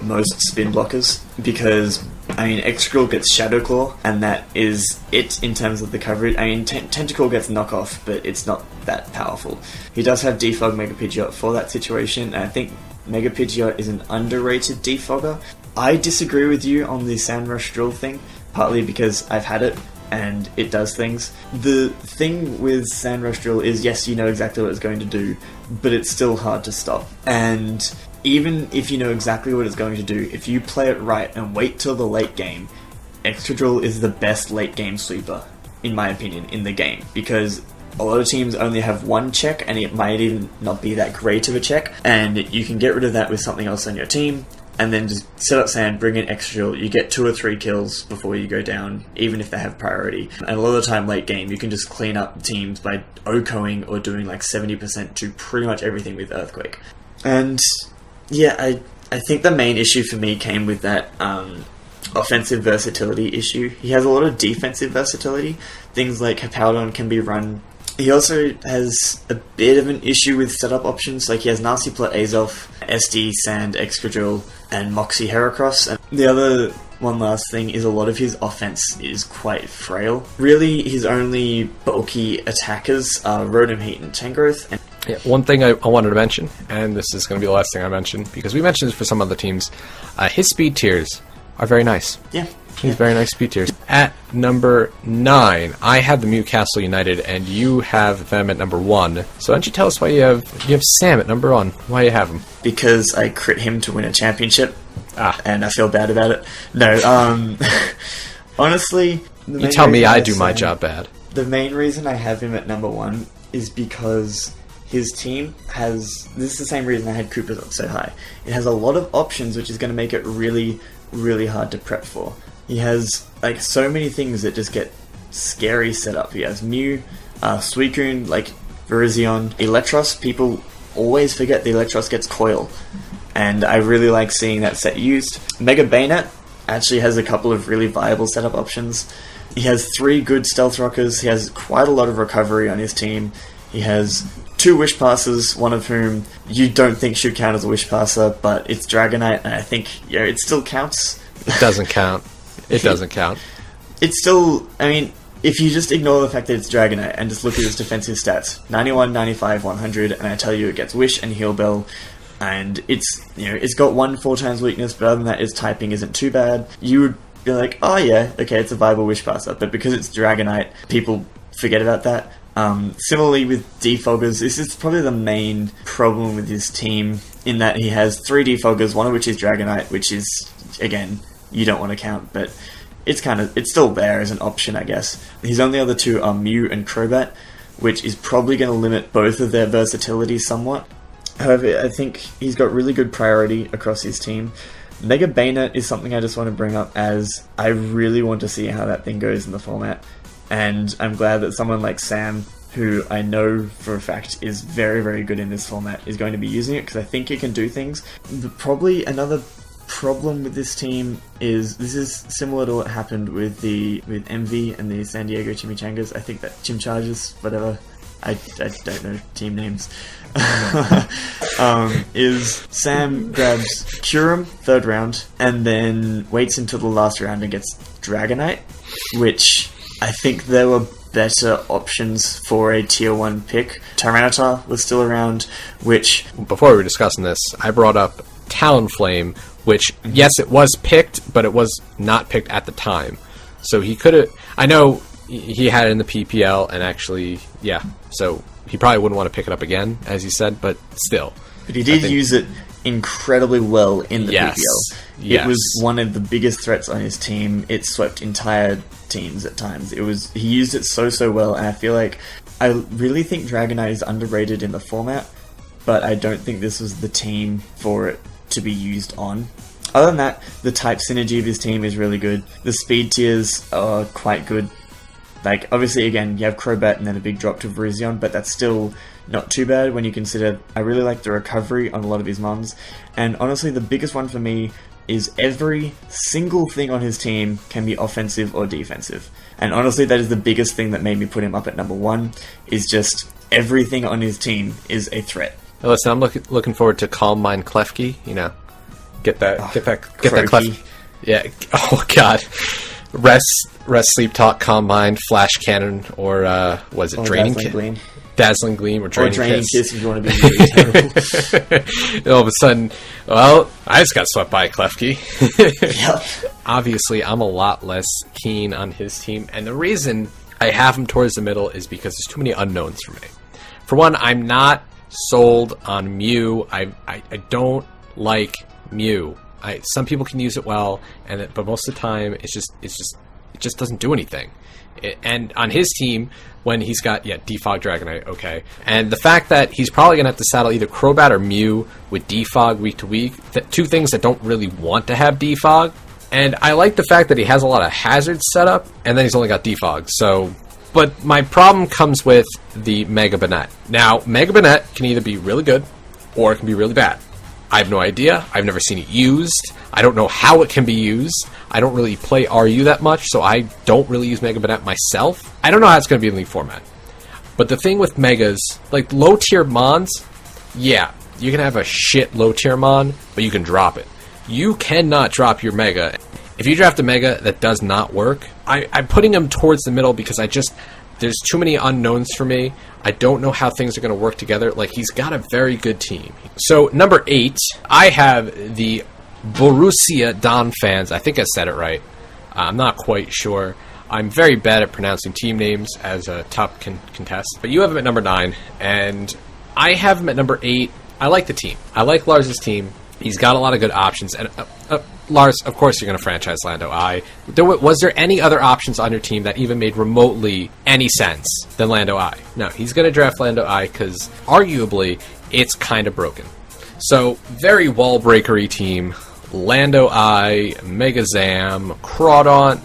most spin blockers, because, I mean, Excadrill gets Shadow Claw, and that is it in terms of the coverage. I mean, Tentacruel gets knockoff, but it's not that powerful. He does have Defog Mega Pidgeot for that situation, and I think Mega Pidgeot is an underrated defogger. I disagree with you on the Sandrush Drill thing, partly because I've had it, and it does things. The thing with Sandrush Drill is, yes, you know exactly what it's going to do, but it's still hard to stop. And even if you know exactly what it's going to do, if you play it right and wait till the late game, Excadrill is the best late game sweeper, in my opinion, in the game. Because a lot of teams only have one check, and it might even not be that great of a check, and you can get rid of that with something else on your team, and then just set up sand, bring in Excadrill, you get 2 or 3 kills before you go down, even if they have priority. And a lot of the time late game, you can just clean up teams by OHKOing or doing like 70% to pretty much everything with Earthquake. And yeah, I think the main issue for me came with that offensive versatility issue. He has a lot of defensive versatility. Things like Hippowdon can be run. He also has a bit of an issue with setup options. Like, he has Nasty Plot Azelf, SD, Sand, Excadrill, and Moxie Heracross. And the other one last thing is a lot of his offense is quite frail. Really, his only bulky attackers are Rotom, Heat, and Tangrowth. And yeah, one thing I wanted to mention, and this is going to be the last thing I mention, because we mentioned this for some other teams, his speed tiers are very nice. Yeah. He's very nice speed tiers. At number 9, I have the Newcastle United, and you have them at number 1. So why don't you tell us why you have Sam at number 1? Why you have him? Because I crit him to win a championship, and I feel bad about it. No, honestly, you tell me I do my job bad. The main reason I have him at number 1 is because his team has... This is the same reason I had Cooper's up so high. It has a lot of options, which is going to make it really, really hard to prep for. He has like so many things that just get scary set up. He has Mew, Suicune, like Virizion, Electros. People always forget the Electros gets Coil, and I really like seeing that set used. Mega Bayonet actually has a couple of really viable setup options. He has 3 good Stealth Rockers. He has quite a lot of recovery on his team. He has 2 Wish Passers, one of whom you don't think should count as a Wish Passer, but it's Dragonite, and I think it still counts. It doesn't count. It doesn't count. It's still... I mean, if you just ignore the fact that it's Dragonite and just look at its defensive stats, 91, 95, 100, and I tell you it gets Wish and Heal Bell, and it's got 1 4x weakness, but other than that, its typing isn't too bad. You would be like, oh yeah, okay, it's a viable Wish Passer, but because it's Dragonite, people forget about that. Similarly with Defoggers, this is probably the main problem with his team, in that he has 3 Defoggers, one of which is Dragonite, which is, again, you don't want to count, but it's still there as an option, I guess. His only other 2 are Mew and Crobat, which is probably going to limit both of their versatility somewhat. However, I think he's got really good priority across his team. Mega Bayonet is something I just want to bring up, as I really want to see how that thing goes in the format. And I'm glad that someone like Sam, who I know for a fact is very, very good in this format, is going to be using it, because I think it can do things. Probably another problem with this team is, this is similar to what happened with MV and the San Diego Chimichangas. I think that Chimchar-gers, whatever, I don't know team names, is Sam grabs Kyurem 3rd round and then waits until the last round and gets Dragonite, which I think there were better options for a tier 1 pick. Tyranitar was still around, which... Before we were discussing this, I brought up Talonflame, which, yes, it was picked, but it was not picked at the time. So he could have... I know he had it in the PPL, and actually, yeah, so he probably wouldn't want to pick it up again, as you said, but still. But he did use it incredibly well in the PPL. Yes. It was one of the biggest threats on his team. It swept entire teams at times. He used it so well, and I really think Dragonite is underrated in the format, but I don't think this was the team for it to be used on. Other than that, the type synergy of his team is really good. The speed tiers are quite good. Like, obviously, again, you have Crobat and then a big drop to Virizion, but that's still not too bad when you consider... I really like the recovery on a lot of his mons. And honestly, the biggest one for me is every single thing on his team can be offensive or defensive. And honestly, that is the biggest thing that made me put him up at number 1, is just everything on his team is a threat. Hey, listen, I'm looking forward to Calm Mind Klefki, get that Clef. Yeah, oh god. Rest, Sleep Talk, Calm Mind, Flash Cannon, or was it Draining Kiss? Dazzling Gleam or Draining Kiss if you want to be really terrible. All of a sudden, well, I just got swept by Klefki. Yep. Obviously, I'm a lot less keen on his team, and the reason I have him towards the middle is because there's too many unknowns for me. For one, I'm not sold on Mew. I don't like Mew. Some people can use it well, but most of the time it just doesn't do anything. And on his team, when he's got Defog Dragonite, okay, and the fact that he's probably gonna have to saddle either Crobat or Mew with Defog week to week, two things that don't really want to have Defog. And I like the fact that he has a lot of hazards set up, and then he's only got Defog. But my problem comes with the Mega Banette. Now, Mega Banette can either be really good, or it can be really bad. I have no idea. I've never seen it used. I don't know how it can be used. I don't really play RU that much, so I don't really use Mega Banette myself. I don't know how it's going to be in League format. But the thing with Megas, like low-tier Mons, yeah, you can have a shit low-tier Mon, but you can drop it. You cannot drop your Mega. If you draft a Mega that does not work, I'm putting him towards the middle because there's too many unknowns for me. I don't know how things are going to work together. Like, he's got a very good team. So, number 8, I have the Borusa Don fans. I think I said it right. I'm not quite sure. I'm very bad at pronouncing team names as a top contest. But you have him at number 9, and I have him at number 8. I like the team. I like Lars' team. He's got a lot of good options. And Lars, of course you're going to franchise Lando I. Was there any other options on your team that even made remotely any sense than Lando I? No, he's going to draft Lando I because arguably it's kind of broken. So, very wall-breakery team. Lando I, Megazam, Crawdaunt.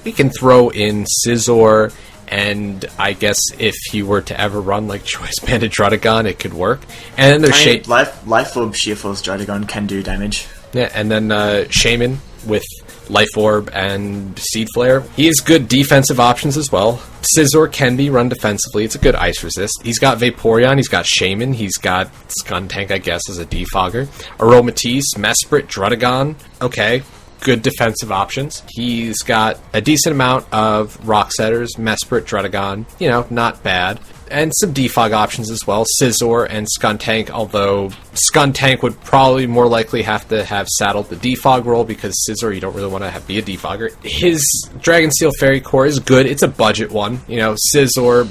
We can throw in Scizor. And I guess if he were to ever run like Choice Banded Druddigon, it could work. And then there's Life Orb Sheer Force Druddigon can do damage. Yeah, and then Shaman with Life Orb and Seed Flare. He has good defensive options as well. Scizor can be run defensively. It's a good ice resist. He's got Vaporeon. He's got Shaman. He's got Skuntank, I guess, as a defogger. Aromatisse, Mesprit, Druddigon. Okay. Good defensive options. He's got a decent amount of Rock Setters, Mesprit, Druddigon, not bad. And some defog options as well, Scizor and Skuntank, although Skuntank would probably more likely have to have saddled the defog role because Scizor, you don't really want to be a defogger. His Dragon Steel Fairy Core is good. It's a budget one. Scizor,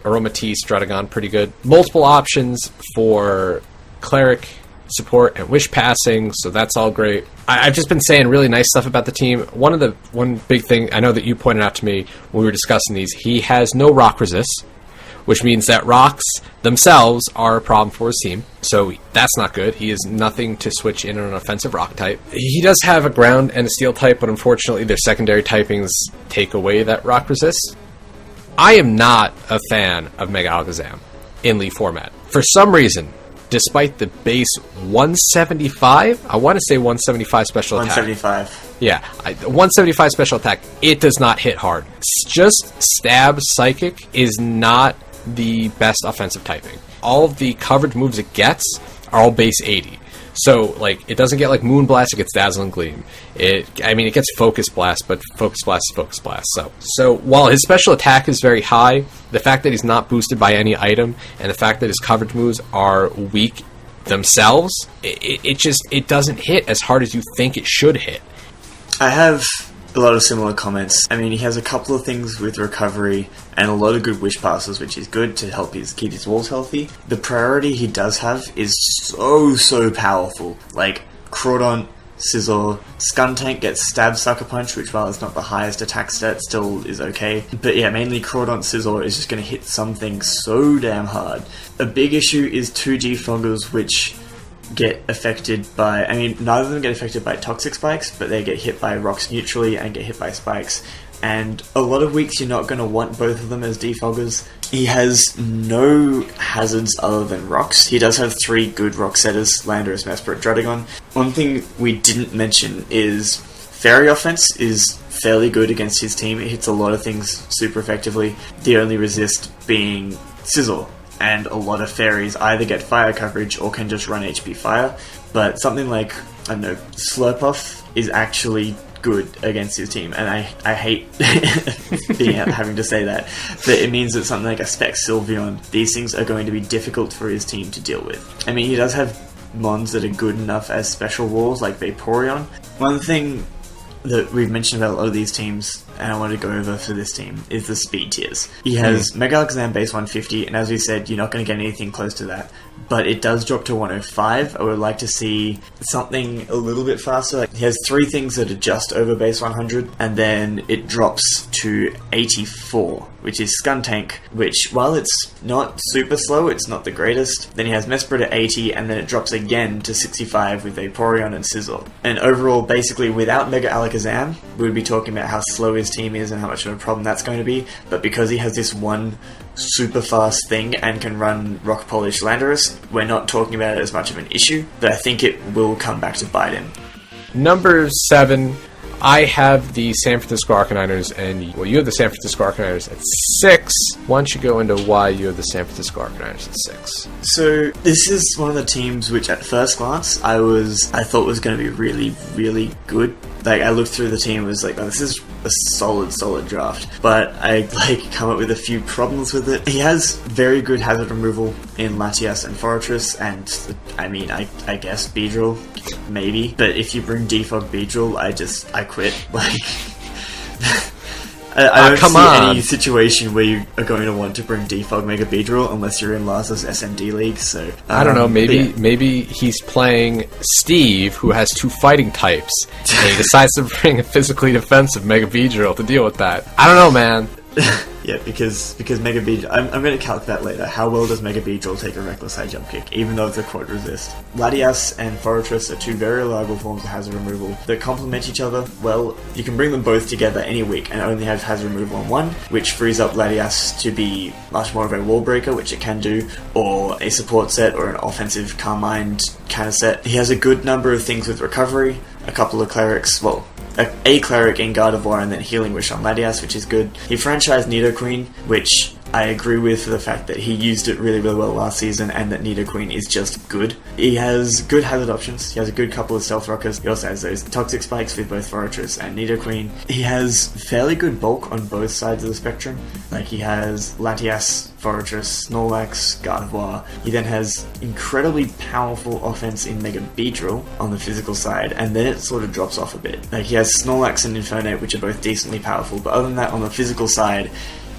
Aromatisse, Druddigon, pretty good. Multiple options for Cleric, support, and wish passing, so that's all great. I've just been saying really nice stuff about the team. One big thing I know that you pointed out to me when we were discussing these, he has no rock resist, which means that rocks themselves are a problem for his team, so that's not good. He has nothing to switch in on an offensive rock type. He does have a ground and a steel type, but unfortunately their secondary typings take away that rock resist. I am not a fan of Mega Alakazam in League format. For some reason, despite the base 175, I want to say 175 special attack. 175. Yeah, 175 special attack. It does not hit hard. Just Stab Psychic is not the best offensive typing. All of the coverage moves it gets are all base 80. So, it doesn't get, Moonblast, it gets Dazzling Gleam. It gets Focus Blast, but Focus Blast is Focus Blast. So while his special attack is very high, the fact that he's not boosted by any item, and the fact that his coverage moves are weak themselves, it doesn't hit as hard as you think it should hit. I have a lot of similar comments. He has a couple of things with recovery and a lot of good wish passes, which is good to help keep his walls healthy. The priority he does have is so powerful. Crawdaunt, Scizor, Skuntank gets Stab Sucker Punch, which while it's not the highest attack stat, still is okay. But yeah, mainly Crawdaunt Scizor is just going to hit something so damn hard. A big issue is 2G Foggers, which get affected by, neither of them get affected by toxic spikes, but they get hit by rocks neutrally and get hit by spikes. And a lot of weeks you're not going to want both of them as defoggers. He has no hazards other than rocks. He does have 3 good rock setters, Landorus, Mesprit, Druddigon. One thing we didn't mention is Fairy Offense is fairly good against his team. It hits a lot of things super effectively. The only resist being Scizor. And a lot of fairies either get fire coverage or can just run HP fire. But something like, Slurpuff is actually good against his team. And I hate having to say that. But it means that something like a Spec Sylveon, these things are going to be difficult for his team to deal with. He does have mons that are good enough as special walls, like Vaporeon. One thing that we've mentioned about a lot of these teams and I wanted to go over for this team, is the speed tiers. He has Mega Alakazam base 150, and as we said, you're not going to get anything close to that. But it does drop to 105. I would like to see something a little bit faster. Like, he has 3 things that are just over base 100, and then it drops to 84, which is Skuntank, which, while it's not super slow, it's not the greatest. Then he has Mesprit at 80, and then it drops again to 65 with Vaporeon and Scizor. And overall, basically, without Mega Alakazam, we would be talking about how slow his team is and how much of a problem that's going to be. But because he has this one super fast thing and can run Rock Polish Landorus, we're not talking about it as much of an issue, but I think it will come back to bite him. Number 7, I have the San Francisco Arcaniners, and well, you have the San Francisco Arcaniners at 6. Why don't you go into why you have the San Francisco Arcaniners at 6? So this is one of the teams which, at first glance, I thought was going to be really, really good. Like, I looked through the team and was like, oh, this is a solid draft. But I, come up with a few problems with it. He has very good hazard removal in Latias and Fortress, and, I guess Beedrill, maybe. But if you bring Defog Beedrill, I quit. I don't see any situation where you are going to want to bring Defog Mega Beedrill unless you're in Lars's SMD league, so... I don't know, maybe he's playing Steve, who has 2 fighting types, and he decides to bring a physically defensive Mega Beedrill to deal with that. I don't know, man. Yeah, because Mega Beedrill... I'm going to calculate that later. How well does Mega Beedrill take a reckless high jump kick, even though it's a quad resist? Latias and Fortress are 2 very reliable forms of hazard removal that complement each other. Well, you can bring them both together any week and only have hazard removal on one, which frees up Latias to be much more of a wall breaker, which it can do, or a support set, or an offensive Carmine kind of set. He has a good number of things with recovery, a couple of clerics, a cleric in Gardevoir, and then Healing Wish on Latias, which is good. He franchised Nidoqueen, which I agree with for the fact that he used it really, really well last season, and that Nidoqueen is just good. He has good hazard options. He has a good couple of Stealth Rockers. He also has those Toxic Spikes with both Fortress and Nidoqueen. He has fairly good bulk on both sides of the spectrum. Like, he has Latias, Fortress, Snorlax, Gardevoir. He then has incredibly powerful offense in Mega Beedrill on the physical side, and then it sort of drops off a bit. Like, he has Snorlax and Infernape, which are both decently powerful, but other than that, on the physical side,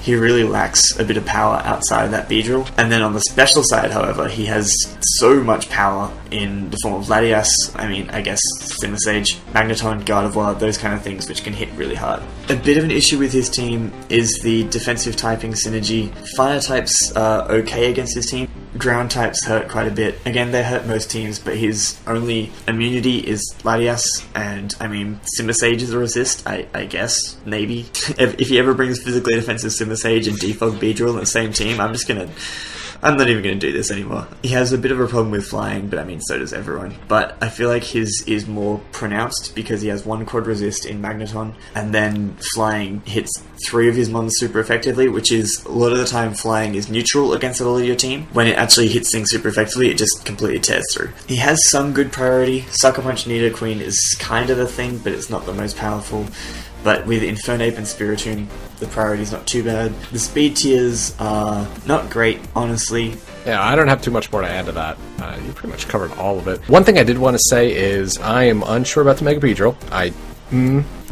he really lacks a bit of power outside of that Beedrill. And then on the special side, however, he has so much power in the form of Latias, I guess Simisage, Magneton, Gardevoir, those kind of things which can hit really hard. A bit of an issue with his team is the defensive typing synergy. Fire types are okay against his team. Ground types hurt quite a bit. Again, they hurt most teams, but his only immunity is Latias, and Simisage is a resist, I guess, maybe. If he ever brings physically defensive Simisage and Defog Beedrill in the same team, I'm not even going to do this anymore. He has a bit of a problem with flying, but so does everyone. But I feel like his is more pronounced because he has 1 quad resist in Magneton, and then flying hits 3 of his mons super effectively, which is, a lot of the time, flying is neutral against a lot of your team. When it actually hits things super effectively, it just completely tears through. He has some good priority. Sucker Punch Nidoqueen is kind of a thing, but it's not the most powerful. But with Infernape and Spiritomb, the priority's not too bad. The speed tiers are not great, honestly. Yeah, I don't have too much more to add to that. You pretty much covered all of it. One thing I did want to say is I am unsure about the Mega Beedrill.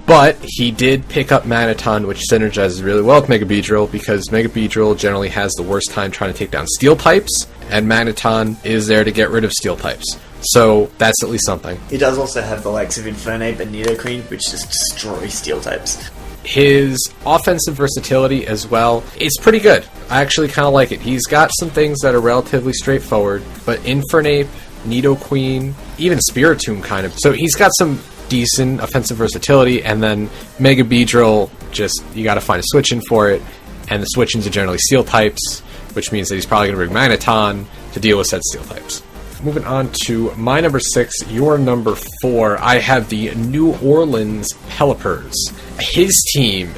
But he did pick up Magneton, which synergizes really well with Mega Beedrill, because Mega Beedrill generally has the worst time trying to take down Steel types, and Magneton is there to get rid of Steel types. So that's at least something. He does also have the likes of Infernape and Nidoqueen, which just destroy Steel types. His offensive versatility as well is pretty good. I actually kind of like it. He's got some things that are relatively straightforward, but Infernape, Nidoqueen, even Spiritomb kind of. So he's got some decent offensive versatility, and then Mega Beedrill, just, you gotta find a switch-in for it, and the switch-ins are generally Steel types, which means that he's probably gonna bring Magneton to deal with said Steel types. Moving on to my number 6, your number 4, I have the New Orleans Pelipers. His team,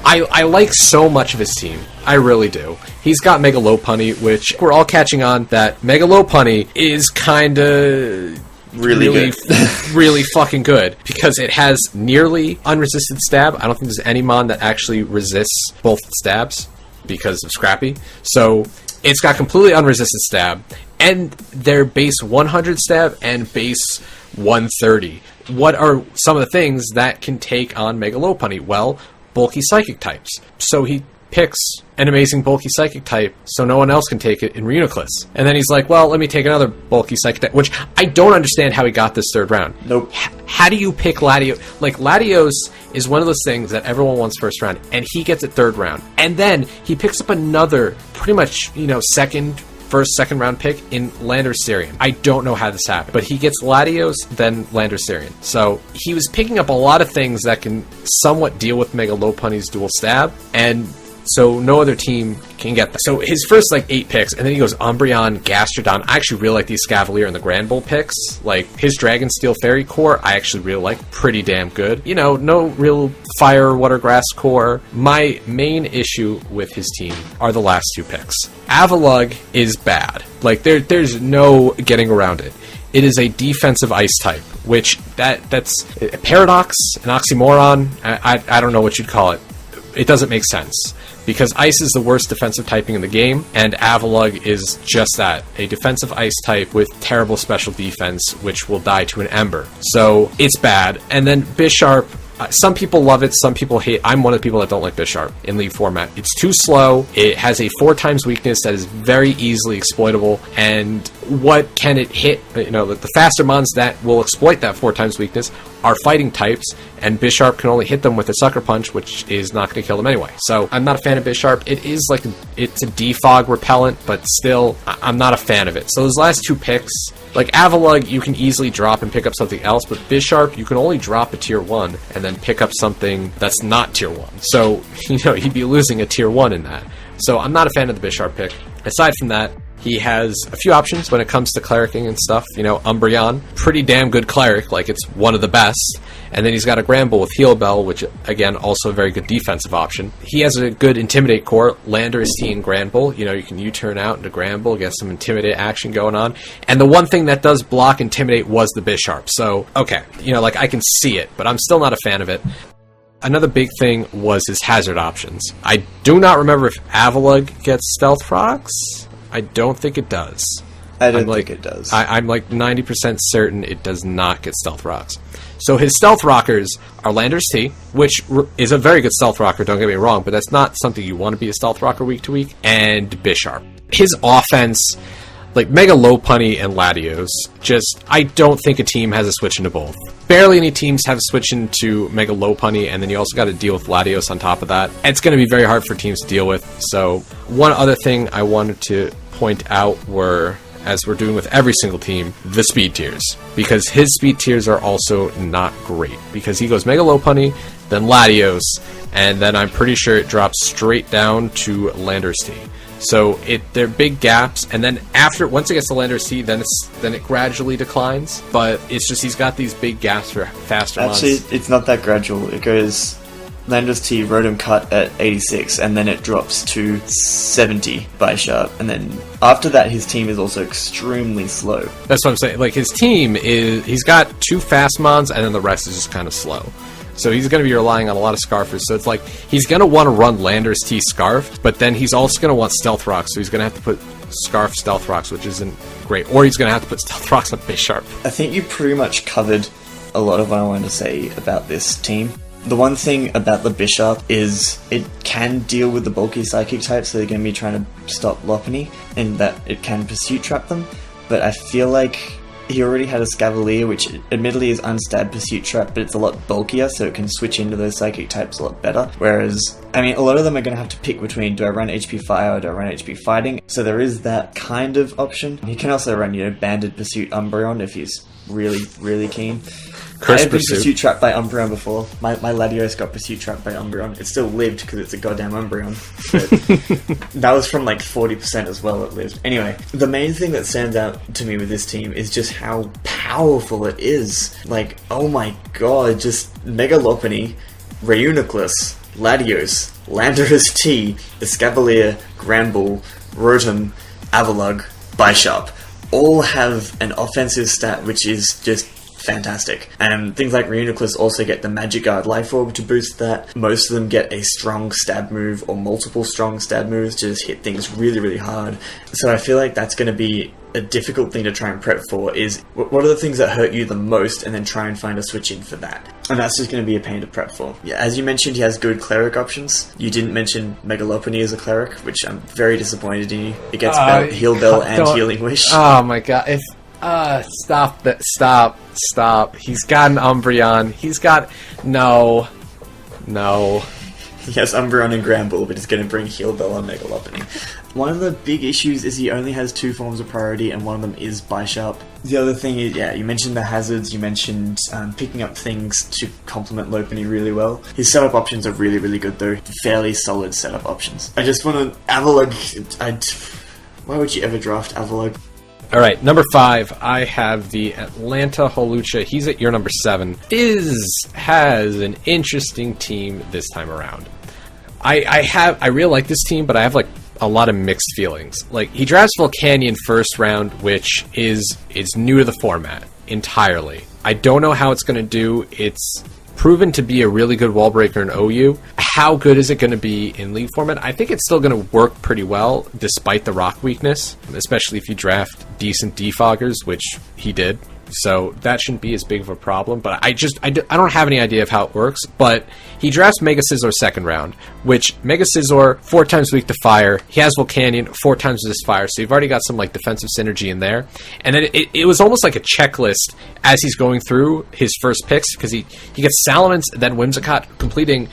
I like so much of his team. I really do. He's got Mega Lopunny, which we're all catching on that Mega Lopunny is kinda really fucking good, because it has nearly unresisted stab. I don't think there's any mon that actually resists both stabs because of Scrappy. So it's got completely unresisted stab, and their base 100 stab and base 130. What are some of the things that can take on Mega Lopunny? Well, bulky psychic types. So he picks an amazing bulky psychic type so no one else can take it in Reuniclus. And then he's like, well, let me take another bulky psychic type, which I don't understand how he got this third round. Nope. How do you pick Latios? Like, Latios is one of those things that everyone wants first round, and he gets it third round. And then he picks up another pretty much, second round pick in Landorus. I don't know how this happened, but he gets Latios, then Landorus. So he was picking up a lot of things that can somewhat deal with Mega Lopunny's dual stab, and so no other team can get that. So his first 8 picks, and then he goes Umbreon, Gastrodon. I actually really like these Scavalier and the Grand Bull picks. Like his Dragon Steel Fairy core, I actually really like. Pretty damn good. No real Fire Water Grass core. My main issue with his team are the last 2 picks. Avalugg is bad. There's no getting around it. It is a defensive ice type, which that's a paradox, an oxymoron. I don't know what you'd call it. It doesn't make sense, because ice is the worst defensive typing in the game, and Avalugg is just that, a defensive ice type with terrible special defense, which will die to an Ember. So it's bad. And then Bisharp, some people love it, some people hate. I'm one of the people that don't like Bisharp in League format. It's too slow. It has a 4x weakness that is very easily exploitable. And what can it hit? The faster mons that will exploit that 4x weakness are fighting types, and Bisharp can only hit them with a Sucker Punch, which is not going to kill them anyway. So I'm not a fan of Bisharp. It is it's a defog repellent, but still, I'm not a fan of it. So those last 2 picks, Avalugg, you can easily drop and pick up something else, but Bisharp, you can only drop a tier 1 and then pick up something that's not tier 1. So, he'd be losing a tier 1 in that. So I'm not a fan of the Bisharp pick. Aside from that, he has a few options when it comes to clericing and stuff. Umbreon, pretty damn good cleric, it's one of the best. And then he's got a Grand Bull with Heal Bell, which, again, also a very good defensive option. He has a good Intimidate core, Landorus and Grand Bull. You can U-turn out into Grand Bull, get some Intimidate action going on. And the one thing that does block Intimidate was the Bisharp. So, okay, I can see it, but I'm still not a fan of it. Another big thing was his hazard options. I do not remember if Avalugg gets Stealth Rocks. I don't think it does. I don't think it does. I'm 90% certain it does not get Stealth Rocks. So his Stealth Rockers are Landorus, which is a very good Stealth Rocker, don't get me wrong, but that's not something you want to be a Stealth Rocker week to week, and Bisharp. His offense, Mega Lopunny and Latios, I don't think a team has a switch into both. Barely any teams have a switch into Mega Lopunny, and then you also got to deal with Latios on top of that. It's going to be very hard for teams to deal with. So one other thing I wanted to point out were, as we're doing with every single team, the speed tiers. Because his speed tiers are also not great. Because he goes Mega Lopunny, then Latios, and then I'm pretty sure it drops straight down to Landorus. So they're big gaps, and then once it gets to Landorus, then it gradually declines. But it's just he's got these big gaps for faster mons. Actually, it's not that gradual. It goes Landorus Rotom Cut at 86, and then it drops to 70 by Sharp, and then after that his team is also extremely slow. That's what I'm saying. His team he's got 2 fast mons, and then the rest is just kind of slow. So he's going to be relying on a lot of Scarfers. So it's he's going to want to run Landorus Scarfed, but then he's also going to want Stealth Rocks, so he's going to have to put Scarf Stealth Rocks, which isn't great. Or he's going to have to put Stealth Rocks on Bisharp. I think you pretty much covered a lot of what I wanted to say about this team. The one thing about the Bisharp is it can deal with the bulky Psychic types, so they're going to be trying to stop Lopunny, and that it can Pursuit Trap them. But I feel like he already had a Scavalier, which admittedly is unstab Pursuit Trap, but it's a lot bulkier, so it can switch into those Psychic types a lot better. Whereas, a lot of them are going to have to pick between, do I run HP Fire or do I run HP Fighting? So there is that kind of option. He can also run, Banded Pursuit Umbreon if he's really, really keen. I had been Pursuit Trapped by Umbreon before. My Latios got Pursuit Trapped by Umbreon. It still lived because it's a goddamn Umbreon. But that was from 40% as well, it lived. Anyway, the main thing that stands out to me with this team is just how powerful it is. Oh my god, just Mega Lopunny, Reuniclus, Latios, Landorus, Escavalier, Granbull, Rotom, Avalugg, Bisharp all have an offensive stat which is just fantastic. And things like Reuniclus also get the Magic Guard Life Orb to boost that. Most of them get a strong stab move or multiple strong stab moves to just hit things really, really hard. So I feel like that's going to be a difficult thing to try and prep for, is what are the things that hurt you the most, and then try and find a switch in for that. And that's just going to be a pain to prep for. Yeah, as you mentioned, he has good cleric options. You didn't mention Megalopony as a cleric, which I'm very disappointed in you. It gets Heal Bell and Healing Wish. Oh my god, stop that, stop. He's got an Umbreon. He's got... No. He has Umbreon and Granbull, but he's going to bring Heal Bell and Megalopony. One of the big issues is he only has 2 forms of priority, and one of them is Bisharp. The other thing is, you mentioned the hazards, you mentioned picking up things to complement Lopunny really well. His setup options are really, really good though. Fairly solid setup options. I just want to... Avalugg... Why would you ever draft Avalugg? Alright, number 5, I have the Atlanta Holucha. He's at your number 7. Fizz has an interesting team this time around. I really like this team, but I have a lot of mixed feelings. He drafts Volcanion first round, which is new to the format entirely. I don't know how it's going to do. It's proven to be a really good wall breaker in OU. How good is it going to be in League format? I think it's still going to work pretty well, despite the rock weakness, especially if you draft decent defoggers, which he did. So that shouldn't be as big of a problem, but I don't have any idea of how it works. But he drafts Mega Scizor second round, which Mega Scizor 4 times weak to fire. He has Volcanion 4 times resist fire, so you've already got some defensive synergy in there. And then it was almost like a checklist as he's going through his first picks, because he gets Salamence, then Whimsicott, completing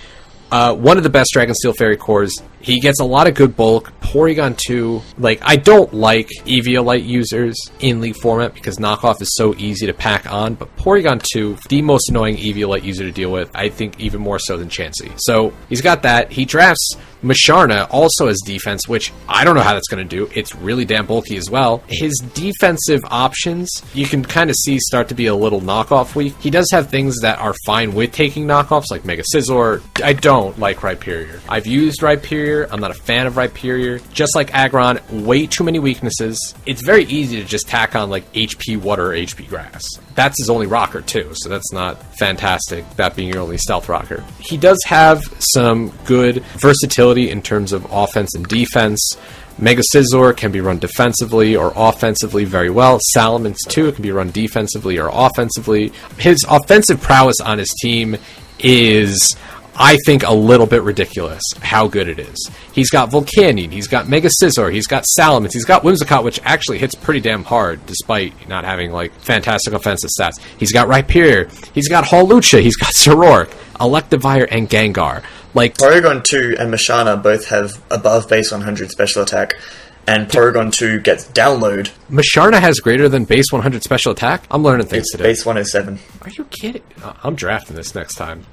one of the best Dragon Steel Fairy cores. He gets a lot of good bulk. Porygon 2, I don't like Eviolite users in League format because knockoff is so easy to pack on, but Porygon 2, the most annoying Eviolite user to deal with, I think even more so than Chansey. So he's got that. He drafts Musharna also as defense, which I don't know how that's going to do. It's really damn bulky as well. His defensive options, you can kind of see start to be a little knockoff weak. He does have things that are fine with taking knockoffs, like Mega Scizor. I don't like Rhyperior. I've used Rhyperior. I'm not a fan of Rhyperior. Just like Aggron, way too many weaknesses. It's very easy to just tack on HP Water or HP Grass. That's his only rocker too, so that's not fantastic, that being your only stealth rocker. He does have some good versatility in terms of offense and defense. Mega Scizor can be run defensively or offensively very well. Salamence too can be run defensively or offensively. His offensive prowess on his team is, I think, a little bit ridiculous how good it is. He's got Volcanion, he's got Mega Scizor, he's got Salamence, he's got Whimsicott, which actually hits pretty damn hard despite not having fantastic offensive stats. He's got Rhyperior, he's got Holucha, he's got Zoroark, Electivire, and Gengar. Porygon 2 and Musharna both have above base 100 special attack, and Porygon 2 gets download. Musharna has greater than base 100 special attack? I'm learning things it's today. Base 107. Are you kidding? I'm drafting this next time.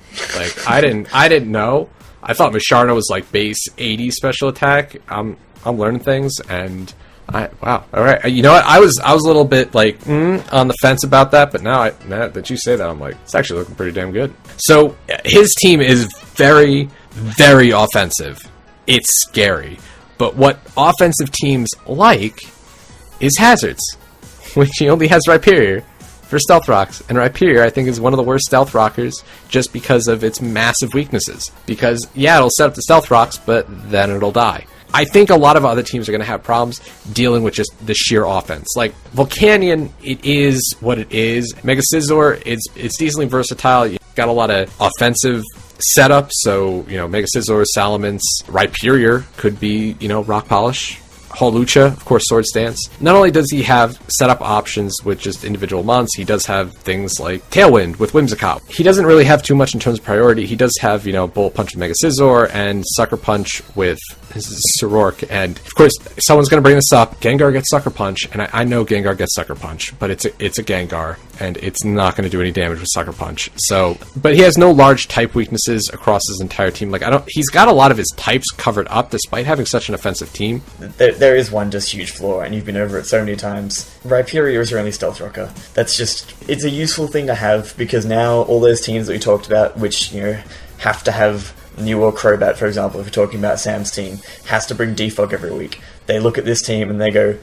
I didn't know. I thought Musharna was base 80 special attack. I'm learning things, and wow. All right. You know what? I was a little bit on the fence about that, but now that you say that, I'm it's actually looking pretty damn good. So his team is very, very offensive. It's scary. But what offensive teams like is hazards, which he only has Rhyperior for Stealth Rocks. And Rhyperior, I think, is one of the worst Stealth Rockers just because of its massive weaknesses. Because, it'll set up the Stealth Rocks, but then it'll die. I think a lot of other teams are going to have problems dealing with just the sheer offense. Volcanion, it is what it is. Mega Scizor, it's decently versatile. You've got a lot of offensive setup, so Mega Scizor, Salamence, Rhyperior could be Rock Polish. Holucha, of course, Sword Stance. Not only does he have setup options with just individual mons, he does have things like Tailwind with Whimsicott. He doesn't really have too much in terms of priority. He does have, Bullet Punch with Mega Scizor and Sucker Punch with Zoroark. And, of course, someone's going to bring this up. Gengar gets Sucker Punch, and I know Gengar gets Sucker Punch, but it's a Gengar, and it's not going to do any damage with Sucker Punch. But he has no large type weaknesses across his entire team. He's got a lot of his types covered up, despite having such an offensive team. There is one just huge flaw, and you've been over it so many times. Rhyperior is your only stealth rocker. It's a useful thing to have, because now all those teams that we talked about, which, have to have New York Crobat, for example, if we're talking about Sam's team, has to bring Defog every week. They look at this team and they go,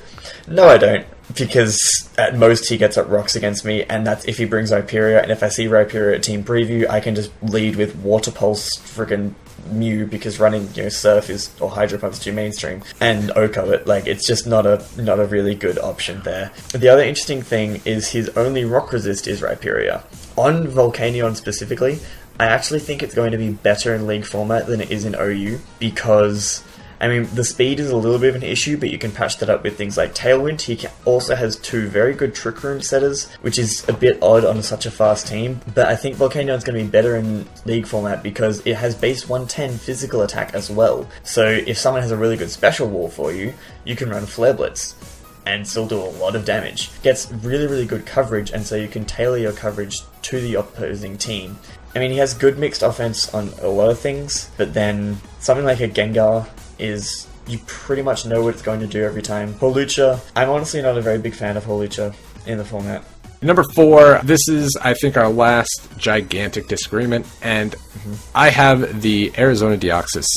no, I don't, because at most he gets up rocks against me, and that's if he brings Rhyperior, and if I see Rhyperior at Team Preview, I can just lead with Water Pulse friggin' Mew, because running, Surf is, or Hydro Pump's too mainstream, and Oko it, it's just not a really good option there. The other interesting thing is his only rock resist is Rhyperior. On Volcanion specifically, I actually think it's going to be better in League format than it is in OU, because the speed is a little bit of an issue, but you can patch that up with things like Tailwind. He also has 2 very good Trick Room setters, which is a bit odd on such a fast team. But I think Volcanion's going to be better in League format because it has base 110 physical attack as well. So if someone has a really good special wall for you, you can run Flare Blitz and still do a lot of damage. Gets really, really good coverage, and so you can tailor your coverage to the opposing team. He has good mixed offense on a lot of things, but then something like a Gengar is, you pretty much know what it's going to do every time. Hawlucha, I'm honestly not a very big fan of Hawlucha in the format. Number 4, this is, I think, our last gigantic disagreement, and I have the Arizona Deoxys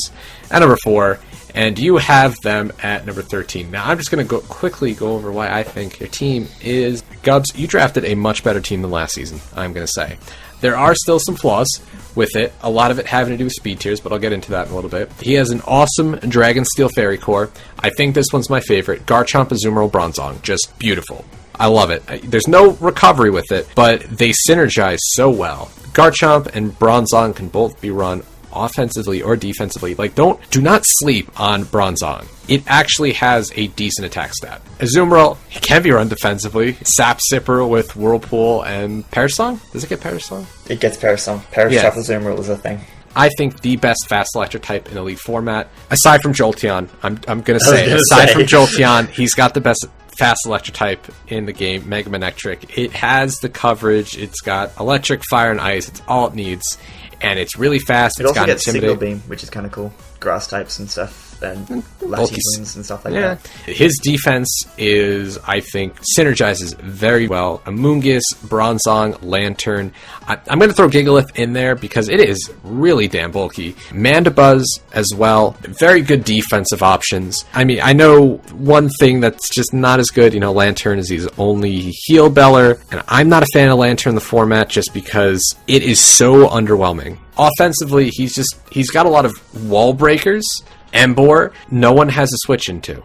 at number 4, and you have them at number 13. Now, I'm just going to quickly go over why I think your team is... Gubs, you drafted a much better team than last season, I'm going to say. There are still some flaws with it, a lot of it having to do with speed tiers, but I'll get into that in a little bit. He has an awesome Dragon Steel Fairy Core. I think this one's my favorite. Garchomp, Azumarill, Bronzong. Just beautiful. I love it. There's no recovery with it, but they synergize so well. Garchomp and Bronzong can both be run offensively or defensively. Do not sleep on Bronzong. It actually has a decent attack stat. Azumarill, it can be run defensively. Sap Sipper with Whirlpool and Parasong? Does it get Parasong? It gets Parasong. Parasong Azumarill is a thing. I think the best fast electric type in Elite format, aside from Jolteon, I'm going to say, aside from Jolteon, he's got the best fast electric type in the game, Mega Manectric. It has the coverage, it's got electric, fire, and ice, it's all it needs, and it's really fast. It also gets Signal Beam, which is kind of cool. Grass types and stuff, and Latifunds and stuff like that. His defense is, I think, synergizes very well. Amoonguss, Bronzong, Lantern. I'm going to throw Gigalith in there because it is really damn bulky. Mandibuzz as well. Very good defensive options. I know one thing that's just not as good, Lantern is his only Heal Beller, and I'm not a fan of Lantern in the format just because it is so underwhelming. Offensively, he's got a lot of wall breakers. Emboar, no one has a switch into.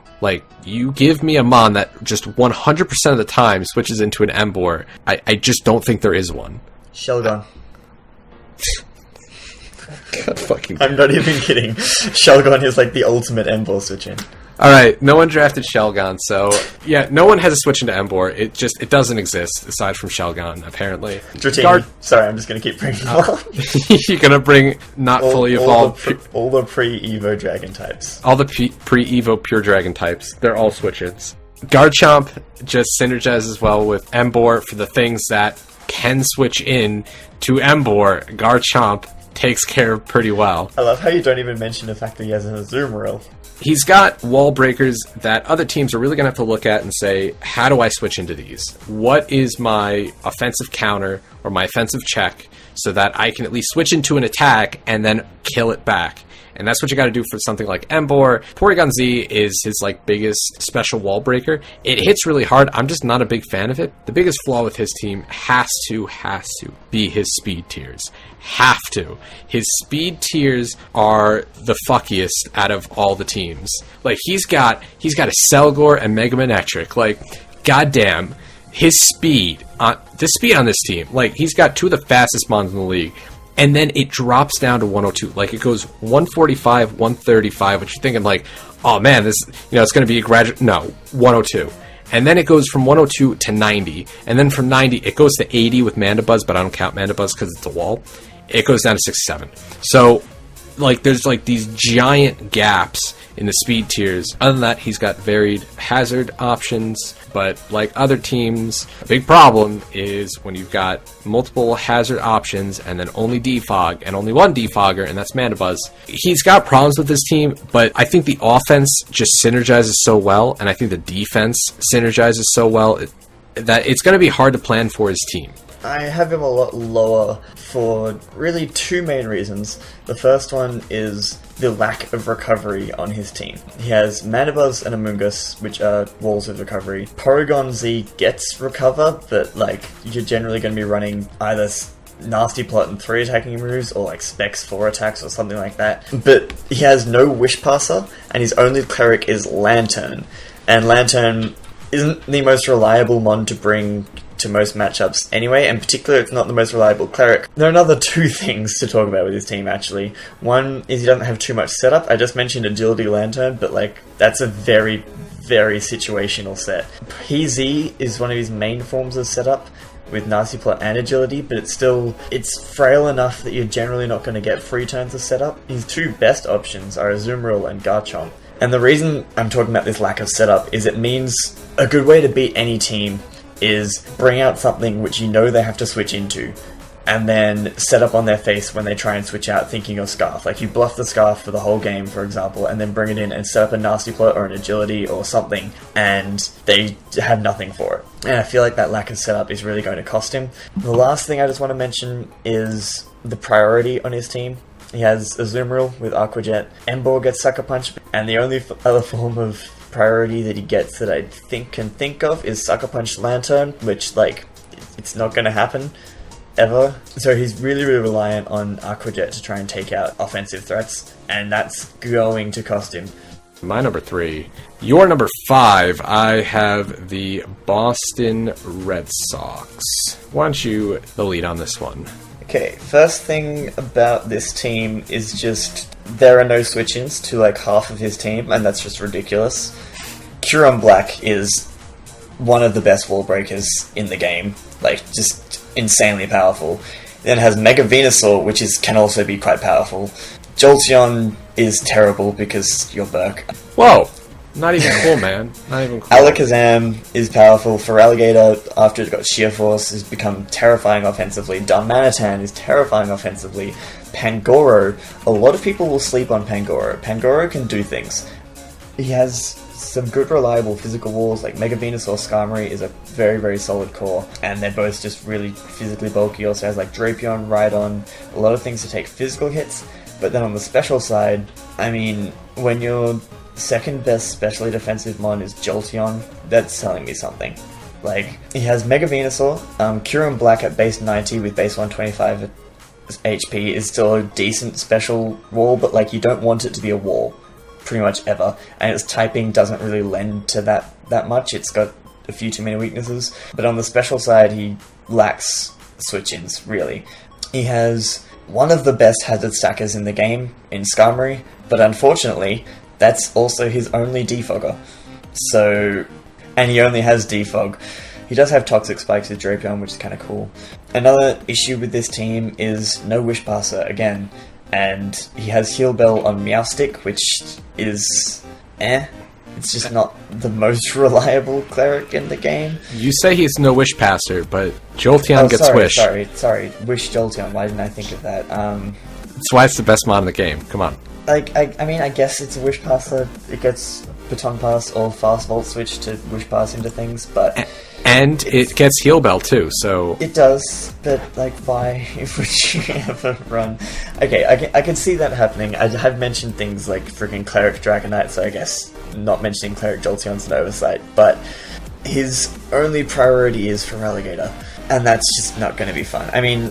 You give me a Mon that just 100% of the time switches into an Emboar. I just don't think there is one. Shelgon. God fucking... I'm not even kidding. Shelgon is the ultimate Emboar switch in. Alright, no one drafted Shelgon, so... Yeah, no one has a switch into Emboar. It doesn't exist, aside from Shelgon, apparently. Dratini. Sorry, I'm just going to keep bringing them up. You're going to bring fully evolved... All the pre-Evo Dragon types. All the pre-Evo Pure Dragon types. They're all switch-ins. Garchomp just synergizes well with Emboar for the things that can switch in to Emboar. Garchomp takes care of pretty well. I love how you don't even mention the fact that he has an Azumarill. He's got wall breakers that other teams are really going to have to look at and say, how do I switch into these? What is my offensive counter or my offensive check so that I can at least switch into an attack and then kill it back? And that's what you got to do for something like Emboar. Porygon Z is his biggest special wall breaker. It hits really hard. I'm just not a big fan of it. The biggest flaw with his team has to be his speed tiers. Have to. His speed tiers are the fuckiest out of all the teams. He's got a Selgor and Mega Manectric. Goddamn, his speed on this team. He's got 2 of the fastest Mons in the league. And then it drops down to 102. It goes 145, 135, which you're thinking oh man, this, it's going to be a graduate. No, 102. And then it goes from 102 to 90. And then from 90, it goes to 80 with Mandibuzz, but I don't count Mandibuzz because it's a wall. It goes down to 67. So, there's these giant gaps in the speed tiers. Other than that, he's got varied hazard options, but like other teams, a big problem is when you've got multiple hazard options and then only defog and only one defogger, and that's Mandibuzz. He's got problems with his team, but I think the offense just synergizes so well, and I think the defense synergizes so well that it's going to be hard to plan for his team. I have him a lot lower for really two main reasons. The first one is the lack of recovery on his team. He has Manabuzz and Amoonguss, which are walls of recovery. Porygon Z gets recover, but like you're generally going to be running either Nasty Plot and 3 attacking moves, or like Specs 4 attacks or something like that. But he has no Wish Passer, and his only cleric is Lantern. And Lantern isn't the most reliable mon to bring to most matchups anyway, and particularly it's not the most reliable cleric. There are another two things to talk about with his team, actually. One is he doesn't have too much setup. I just mentioned Agility Lantern, but like that's a very, very situational set. PZ is one of his main forms of setup, with Nasty Plot and Agility, but it's frail enough that you're generally not going to get free turns of setup. His two best options are Azumarill and Garchomp. And the reason I'm talking about this lack of setup is it means a good way to beat any team is bring out something which you know they have to switch into, and then set up on their face when they try and switch out thinking of Scarf. Like you bluff the Scarf for the whole game, for example, and then bring it in and set up a Nasty Plot or an Agility or something, and they have nothing for it. And I feel like that lack of setup is really going to cost him. The last thing I just want to mention is the priority on his team. He has Azumarill with Aqua Jet, Emboar gets Sucker Punch, and the only other form of priority that he gets that I can think of is Sucker Punch Lantern, which, like, it's not going to happen ever. So he's really, really reliant on Aqua Jet to try and take out offensive threats, and that's going to cost him. My number 3. Your number 5, I have the Boston Red Sox. Why don't you the lead on this one? Okay, first thing about this team is just there are no switch-ins to like half of his team, and that's just ridiculous. Kyurem Black is one of the best wall breakers in the game, like just insanely powerful. Then it has Mega Venusaur, which can also be quite powerful. Jolteon is terrible because you're Berk. Whoa! Not even cool, man. Not even cool. Alakazam is powerful. Feraligatr, after it's got Sheer Force, has become terrifying offensively. Darmanitan is terrifying offensively. Pangoro, a lot of people will sleep on Pangoro. Pangoro can do things. He has some good reliable physical walls, like Mega Venusaur Skarmory is a very, very solid core, and they're both just really physically bulky. Also has like Drapion, Rhydon, a lot of things to take physical hits. But then on the special side, I mean, when your second best specially defensive mon is Jolteon, that's telling me something. Like, he has Mega Venusaur, Kyurem Black at base 90 with base 125 HP is still a decent special wall, but like you don't want it to be a wall, pretty much ever. And its typing doesn't really lend to that much, it's got a few too many weaknesses. But on the special side, he lacks switch-ins, really. He has one of the best hazard stackers in the game in Skarmory, but unfortunately, that's also his only defogger. So, and he only has defog. He does have Toxic Spikes with Drapion, which is kind of cool. Another issue with this team is no Wish Passer again, and he has Heal Bell on Meowstic, which is It's just not the most reliable cleric in the game. You say he's no Wish Passer, but Jolteon gets Wish. Sorry. Wish Jolteon. Why didn't I think of that? That's why it's the best mod in the game. Come on. Like, I mean, I guess it's a Wish Passer. It gets Baton Pass or Fast Volt Switch to Wish Pass into things, but... And it gets Heal Bell, too, so... It does, but, like, why would you ever run... Okay, I can see that happening. I have mentioned things like freaking Cleric Dragonite, so I guess not mentioning Cleric Jolteon's an oversight, but his only priority is for Feraligatr, and that's just not going to be fun. I mean...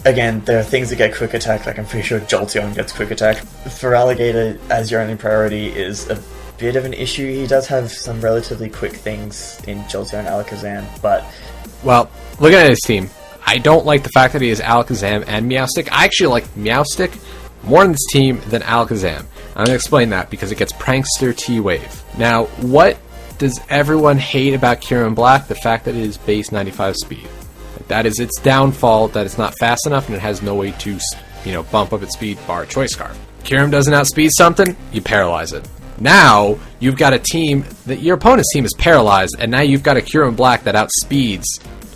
Again, there are things that get Quick Attack, like I'm pretty sure Jolteon gets Quick Attack. Feraligatr as your only priority is a bit of an issue. He does have some relatively quick things in Jolteon and Alakazam, but... Well, looking at his team, I don't like the fact that he has Alakazam and Meowstic. I actually like Meowstic more in this team than Alakazam. I'm going to explain that because it gets Prankster T-Wave. Now, what does everyone hate about Kyurem Black? The fact that it is base 95 speed. That is its downfall, that it's not fast enough and it has no way to, bump up its speed bar Choice Scarf. Kyurem doesn't outspeed something, you paralyze it. Now, you've got a team that your opponent's team is paralyzed, and now you've got a Kyurem Black that outspeeds,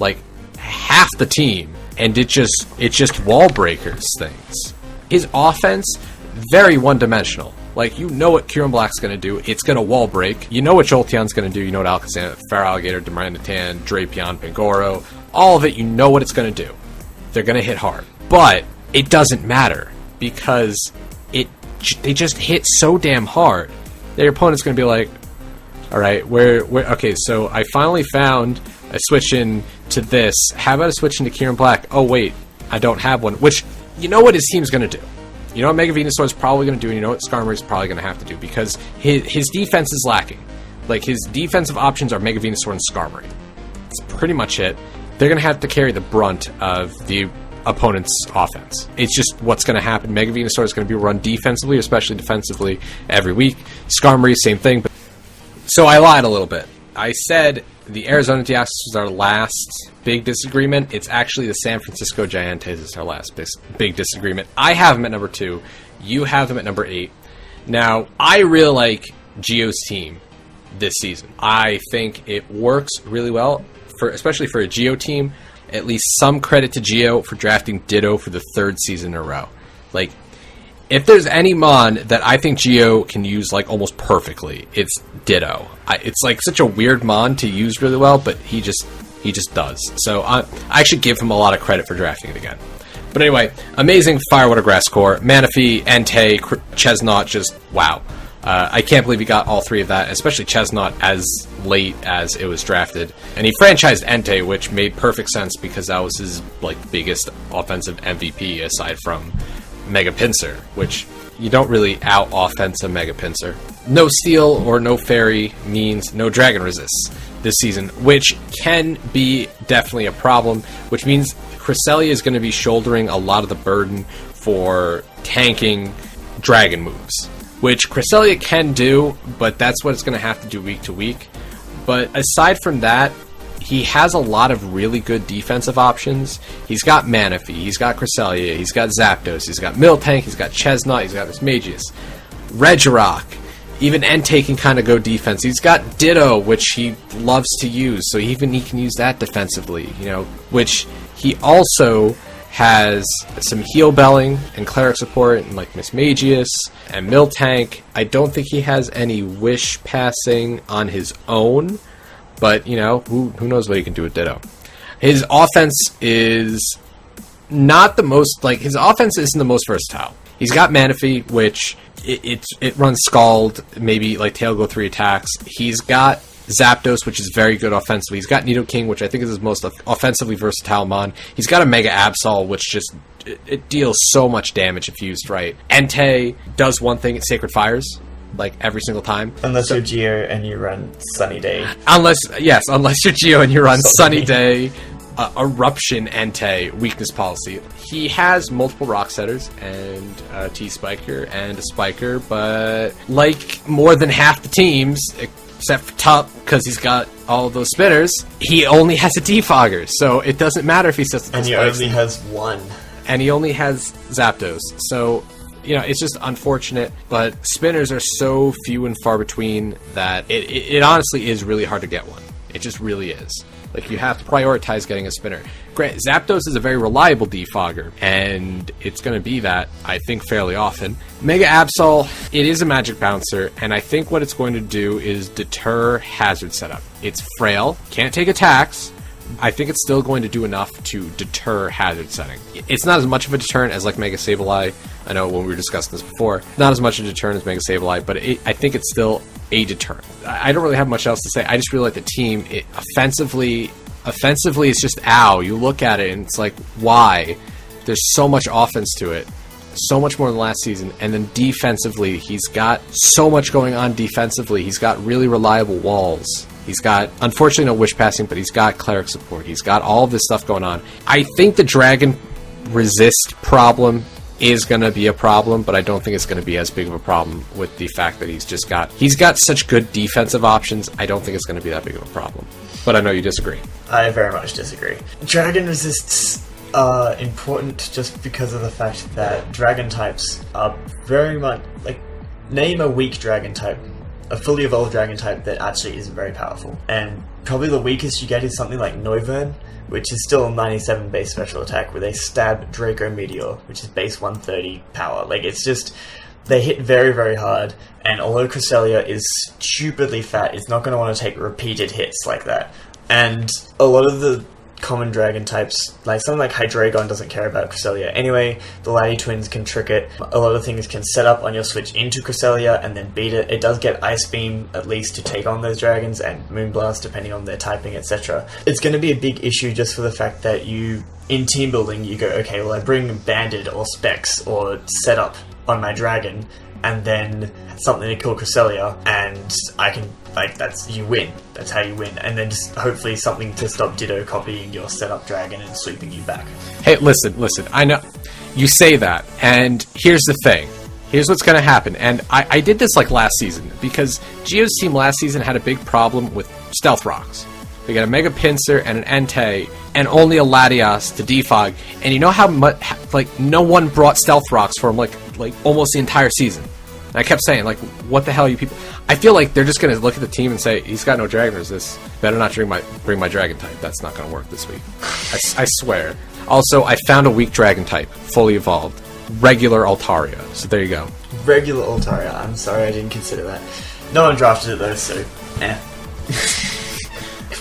like, half the team, and it just wall breakers things. His offense, very one-dimensional. Like, you know what Kyurem Black's going to do. It's going to wall break. You know what Jolteon's going to do. You know what Alakazam, Feraligatr, Darmanitan, Drapion, Pangoro, all of it, you know what it's going to do. They're going to hit hard. But it doesn't matter because they just hit so damn hard that your opponent's going to be like, all right, okay, so I finally found a switch in to this. How about a switch into Kieran Black? Oh, wait, I don't have one. Which, you know what his team's going to do. You know what Mega Venusaur is probably going to do, and you know what Skarmory is probably going to have to do, because his defense is lacking. Like, his defensive options are Mega Venusaur and Skarmory. That's pretty much it. They're going to have to carry the brunt of the opponent's offense. It's just what's going to happen. Mega Venusaur is going to be run defensively, especially defensively, every week. Skarmory, same thing. But so I lied a little bit. I said the Arizona Deoxys was our last big disagreement. It's actually the San Francisco Giants is our last big disagreement. I have them at number 2. You have them at number 8. Now, I really like Gio's team this season. I think it works really well, especially for a Gio team. At least some credit to Gio for drafting Ditto for the 3rd season in a row. Like, if there's any Mon that I think Gio can use like almost perfectly, it's Ditto. It's like such a weird Mon to use really well, but he just does. So I should give him a lot of credit for drafting it again. But anyway, amazing Firewater Grass core, Manaphy, Entei, Chesnaught, just wow. I can't believe he got all 3 of that, especially Chesnaught as late as it was drafted. And he franchised Entei, which made perfect sense because that was his biggest offensive MVP aside from Mega Pinsir, which you don't really out-offense a Mega Pinsir. No Steel or no Fairy means no Dragon Resist this season, which can be definitely a problem, which means Cresselia is going to be shouldering a lot of the burden for tanking Dragon moves, which Cresselia can do, but that's what it's going to have to do week to week. But aside from that, he has a lot of really good defensive options. He's got Manaphy, he's got Cresselia, he's got Zapdos, he's got Miltank, he's got Chesnaught, he's got Mismagius, Regirock, even Entei can kind of go defense. He's got Ditto, which he loves to use, so he can use that defensively, which he also has some heal belling and cleric support and like Mismagius and Miltank. I don't think he has any wish passing on his own, but who knows what he can do with Ditto. His offense is not the most his offense isn't the most versatile. He's got Manaphy, which it runs Scald, maybe Tail Go 3 attacks. He's got Zapdos, which is very good offensively. He's got Nidoking, which I think is his most offensively versatile Mon. He's got a Mega Absol, which just it deals so much damage if used right. Entei does one thing, it's Sacred Fires, every single time. Unless you're Geo and you run Sunny Day. Unless you're Geo and you run Sunny Day, Eruption Entei, Weakness Policy. He has multiple Rock Setters and a T-Spiker and a Spiker, but more than half the teams, except for Tup, because he's got all of those spinners, he only has a Defogger, so it doesn't matter if he sets the And he only has one. And he only has Zapdos, so it's just unfortunate, but spinners are so few and far between that it honestly is really hard to get one. It just really is. You have to prioritize getting a spinner. Great, Zapdos is a very reliable defogger, and it's going to be that, I think, fairly often. Mega Absol, it is a magic bouncer, and I think what it's going to do is deter hazard setup. It's frail, can't take attacks. I think it's still going to do enough to deter hazard setting. It's not as much of a deterrent as Mega Sableye. I know when we were discussing this before, not as much a deterrent as Mega Sableye, but I think it's still a deterrent. I don't really have much else to say. I just really like the team. Offensively, it's just ow. You look at it and it's why? There's so much offense to it. So much more than last season. And then defensively, he's got so much going on defensively. He's got really reliable walls. He's got, unfortunately, no wish passing, but he's got cleric support. He's got all of this stuff going on. I think the Dragon Resist problem is going to be a problem, but I don't think it's going to be as big of a problem with the fact that he's got such good defensive options. I don't think it's going to be that big of a problem. But I know you disagree. I very much disagree. Dragon Resists are important just because of the fact that Dragon types are very much, name a weak Dragon type, a fully evolved Dragon type that actually is very powerful. And probably the weakest you get is something like Noivern, which is still 97 base special attack, where they stab Draco Meteor, which is base 130 power. It's just, they hit very, very hard, and although Cresselia is stupidly fat, it's not going to want to take repeated hits like that. And a lot of the common dragon types, like something like Hydreigon doesn't care about Cresselia anyway. The Lady Twins can trick it. A lot of things can set up on your switch into Cresselia and then beat it. It does get Ice Beam at least to take on those dragons, and Moonblast depending on their typing, etc. It's going to be a big issue just for the fact that in team building you go, okay, well I bring Banded or Specs or Setup on my dragon, and then something to kill Cresselia, and I can, you win. That's how you win. And then just hopefully something to stop Ditto copying your setup dragon and sweeping you back. Hey, listen, I know you say that, and here's the thing. Here's what's going to happen, and I did this last season, because Geo's team last season had a big problem with Stealth Rocks. They got a Mega Pinsir and an Entei, and only a Latias to defog. And you know how much, no one brought Stealth Rocks for him, almost the entire season. And I kept saying, what the hell are you people? I feel like they're just going to look at the team and say, he's got no Dragon Resist. Better not bring my Dragon type. That's not going to work this week. I swear. Also, I found a weak Dragon type, fully evolved. Regular Altaria. So there you go. Regular Altaria. I'm sorry, I didn't consider that. No one drafted it though, so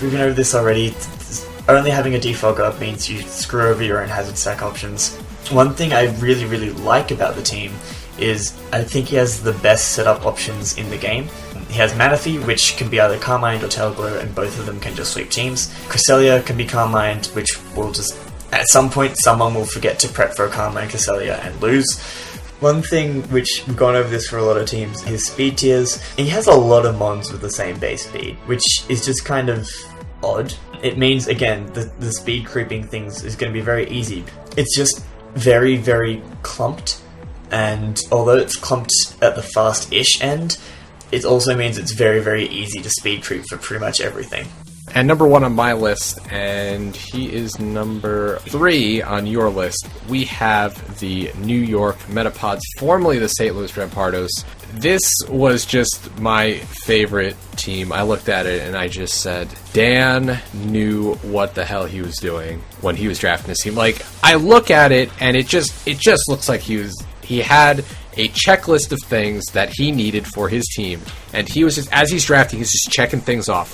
We've been over this already. Only having a defog up means you screw over your own hazard stack options. One thing I really, really like about the team is I think he has the best setup options in the game. He has Manaphy, which can be either Carmined or Tailglow, and both of them can just sweep teams. Cresselia can be Carmined, which will just, at some point, someone will forget to prep for a Carmine Cresselia and lose. One thing which we've gone over this for a lot of teams, his speed tiers. He has a lot of mons with the same base speed, which is just kind of odd. It means, again, the speed creeping things is going to be very easy. It's just very, very clumped, and although it's clumped at the fast-ish end, it also means it's very, very easy to speed creep for pretty much everything. And number 1 on my list, and he is number 3 on your list, we have the New York Metapods, formerly the St. Louis Rampardos. This was just my favorite team. I looked at it and I just said, Dan knew what the hell he was doing when he was drafting this team. I look at it and it just looks like he had a checklist of things that he needed for his team, and he was just, as he's drafting, he's just checking things off,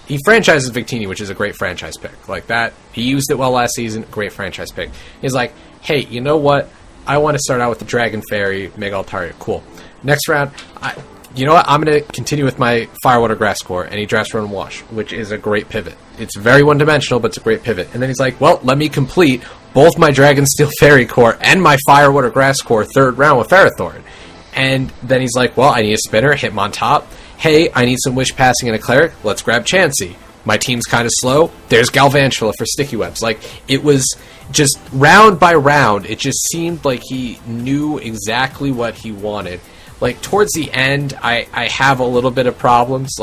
he franchises Victini, which is a great franchise pick. That, he used it well last season, great franchise pick. He's like, hey, you know what? I want to start out with the Dragon Fairy, Mega Altaria. Cool. Next round, you know what? I'm going to continue with my Firewater Grass Core, and he drafts Run and Wash, which is a great pivot. It's very one-dimensional, but it's a great pivot. And then he's like, well, let me complete both my Dragon Steel Fairy Core and my Firewater Grass Core third round with Ferrothorn. And then he's like, well, I need a spinner, hit him on top. Hey, I need some Wish Passing and a Cleric. Let's grab Chansey. My team's kind of slow. There's Galvantula for Sticky Webs. It was just round by round. It just seemed like he knew exactly what he wanted. Towards the end, I have a little bit of problems.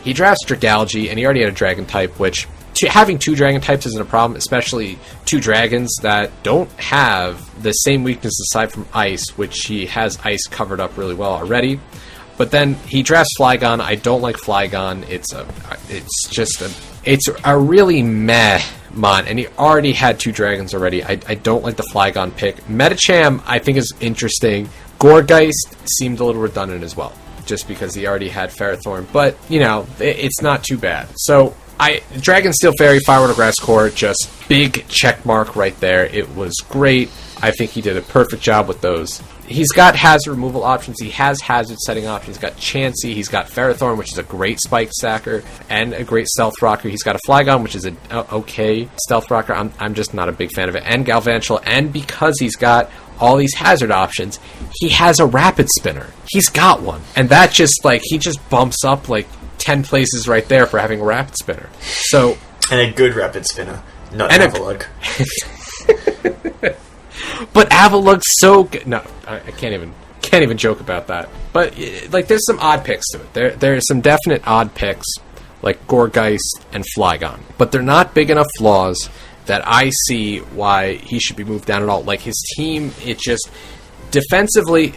He drafts Dragalge, and he already had a Dragon type, which having 2 Dragon types isn't a problem, especially 2 dragons that don't have the same weakness aside from Ice, which he has Ice covered up really well already. But then he drafts Flygon. I don't like Flygon. It's a really meh mon, and he already had 2 dragons already. I don't like the Flygon pick. Metacham, I think, is interesting. Gourgeist seemed a little redundant as well, just because he already had Ferrothorn. But, it's not too bad. So, Dragon Steel Fairy, Firewater Grass Core, just big check mark right there. It was great. I think he did a perfect job with those. He's got hazard removal options. He has hazard setting options. He's got Chansey. He's got Ferrothorn, which is a great spike stacker and a great stealth rocker. He's got a Flygon, which is an okay stealth rocker. I'm just not a big fan of it. And Galvantula. And because he's got all these hazard options, he has a rapid spinner. He's got one. And that just, he just bumps up, 10 places right there for having a rapid spinner. So, and a good rapid spinner, not an Avalugg. But Avalug's so good. No, I can't even joke about that. But there's some odd picks to it. There are some definite odd picks, like Gourgeist and Flygon, but they're not big enough flaws that I see why he should be moved down at all. His team, it just defensively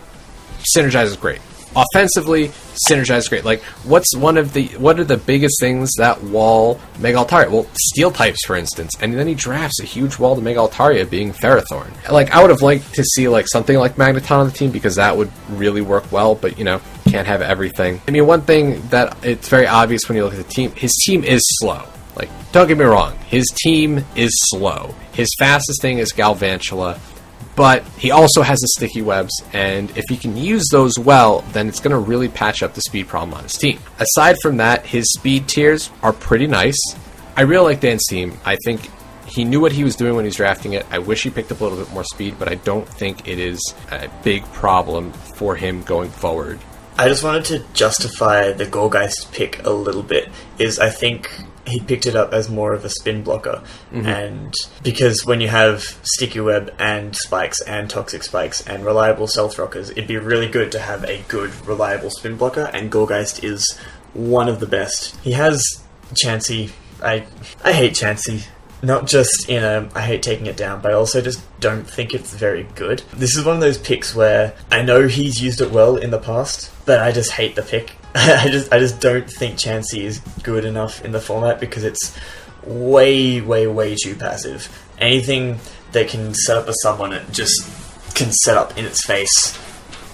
synergizes great. Offensively, synergizes great. What are the biggest things that wall Mega Altaria? Well, Steel types, for instance, and then he drafts a huge wall to Mega Altaria being Ferrothorn. I would have liked to see something like Magneton on the team, because that would really work well, but can't have everything. I mean, one thing that it's very obvious when you look at the team, his team is slow. Like, don't get me wrong, his team is slow. His fastest thing is Galvantula, but he also has the sticky webs, and if he can use those well, then it's going to really patch up the speed problem on his team. Aside from that, his speed tiers are pretty nice. I really like Dan's team. I think he knew what he was doing when he was drafting it. I wish he picked up a little bit more speed, but I don't think it is a big problem for him going forward. I just wanted to justify the Gorgeist pick a little bit. I think he picked it up as more of a spin blocker. And because when you have sticky web and spikes and toxic spikes and reliable stealth rockers, it'd be really good to have a good, reliable spin blocker, and Gorgeist is one of the best. He has Chansey. I hate Chansey. Not just in I hate taking it down, but I also just don't think it's very good. This is one of those picks where I know he's used it well in the past, but I just hate the pick. I just don't think Chansey is good enough in the format because it's way too passive. Anything that can set up a someone, it just can set up in its face.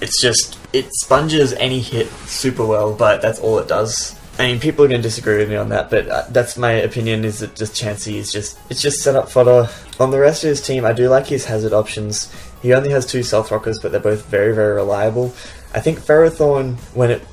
It sponges any hit super well, but that's all it does. I mean, people are going to disagree with me on that, but that's my opinion, is that just Chansey is it's just set up fodder. On the rest of his team, I do like his hazard options. He only has 2 stealth rockers, but they're both very reliable. I think Ferrothorn,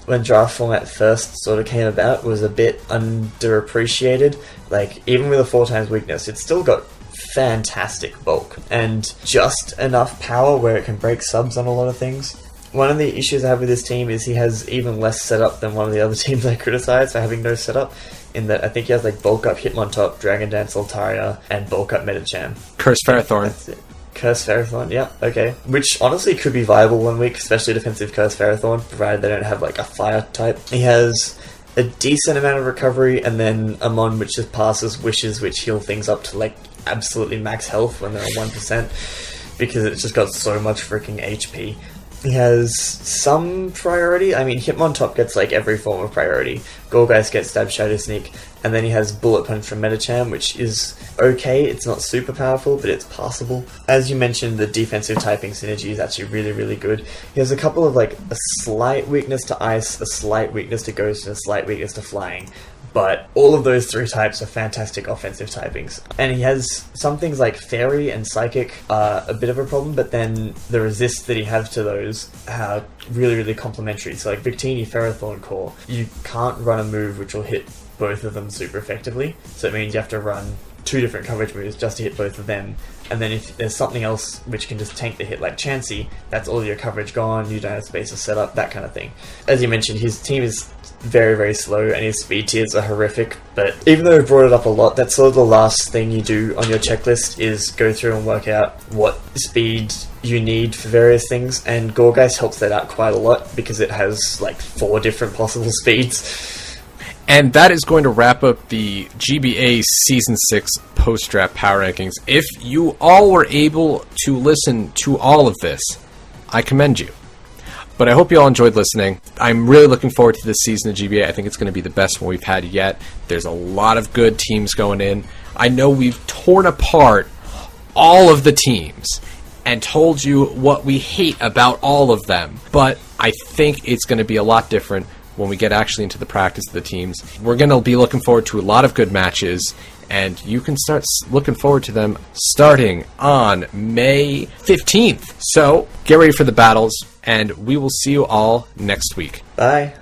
when draft format first sort of came about, was a bit underappreciated. Like, even with a 4x weakness, it's still got fantastic bulk and just enough power where it can break subs on a lot of things. One of the issues I have with this team is he has even less setup than one of the other teams I criticize for having no setup, in that I think he has like bulk up Hitmontop, Dragon Dance Altaria, and bulk up Metacham. Curse Ferrothorn. That's it. Curse Ferrothorn, yeah, okay. Which honestly could be viable one week, especially defensive Curse Ferrothorn, provided they don't have like a fire type. He has a decent amount of recovery, and then a Mon which just passes Wishes, which heal things up to like absolutely max health when they're at 1%, because it's just got so much freaking HP. He has some priority. I mean, Hitmontop gets like every form of priority. Gorgeist gets Stab, Shadow Sneak, and then he has Bullet Punch from Metacham, which is okay. It's not super powerful, but it's passable. As you mentioned, the defensive typing synergy is actually really good. He has a couple of like a slight weakness to Ice, a slight weakness to Ghost, and a slight weakness to Flying. But all of those 3 types are fantastic offensive typings. And he has some things like Fairy and Psychic are a bit of a problem, but then the resists that he has to those are really complementary. So like Victini, Ferrothorn Core, you can't run a move which will hit both of them super effectively. So it means you have to run 2 different coverage moves just to hit both of them. And then if there's something else which can just tank the hit like Chansey, that's all your coverage gone, you don't have space to set up, that kind of thing. As you mentioned, his team is very slow, and his speed tiers are horrific, but even though we've brought it up a lot, that's sort of the last thing you do on your checklist, is go through and work out what speed you need for various things, and Gorgeist helps that out quite a lot because it has like 4 different possible speeds. And that is going to wrap up the GBA Season 6 post-draft power rankings. If you all were able to listen to all of this, I commend you. But I hope you all enjoyed listening. I'm really looking forward to this season of GBA. I think it's going to be the best one we've had yet. There's a lot of good teams going in. I know we've torn apart all of the teams and told you what we hate about all of them. But I think it's going to be a lot different when we get actually into the practice of the teams. We're going to be looking forward to a lot of good matches, and you can start looking forward to them starting on May 15th. So get ready for the battles, and we will see you all next week. Bye.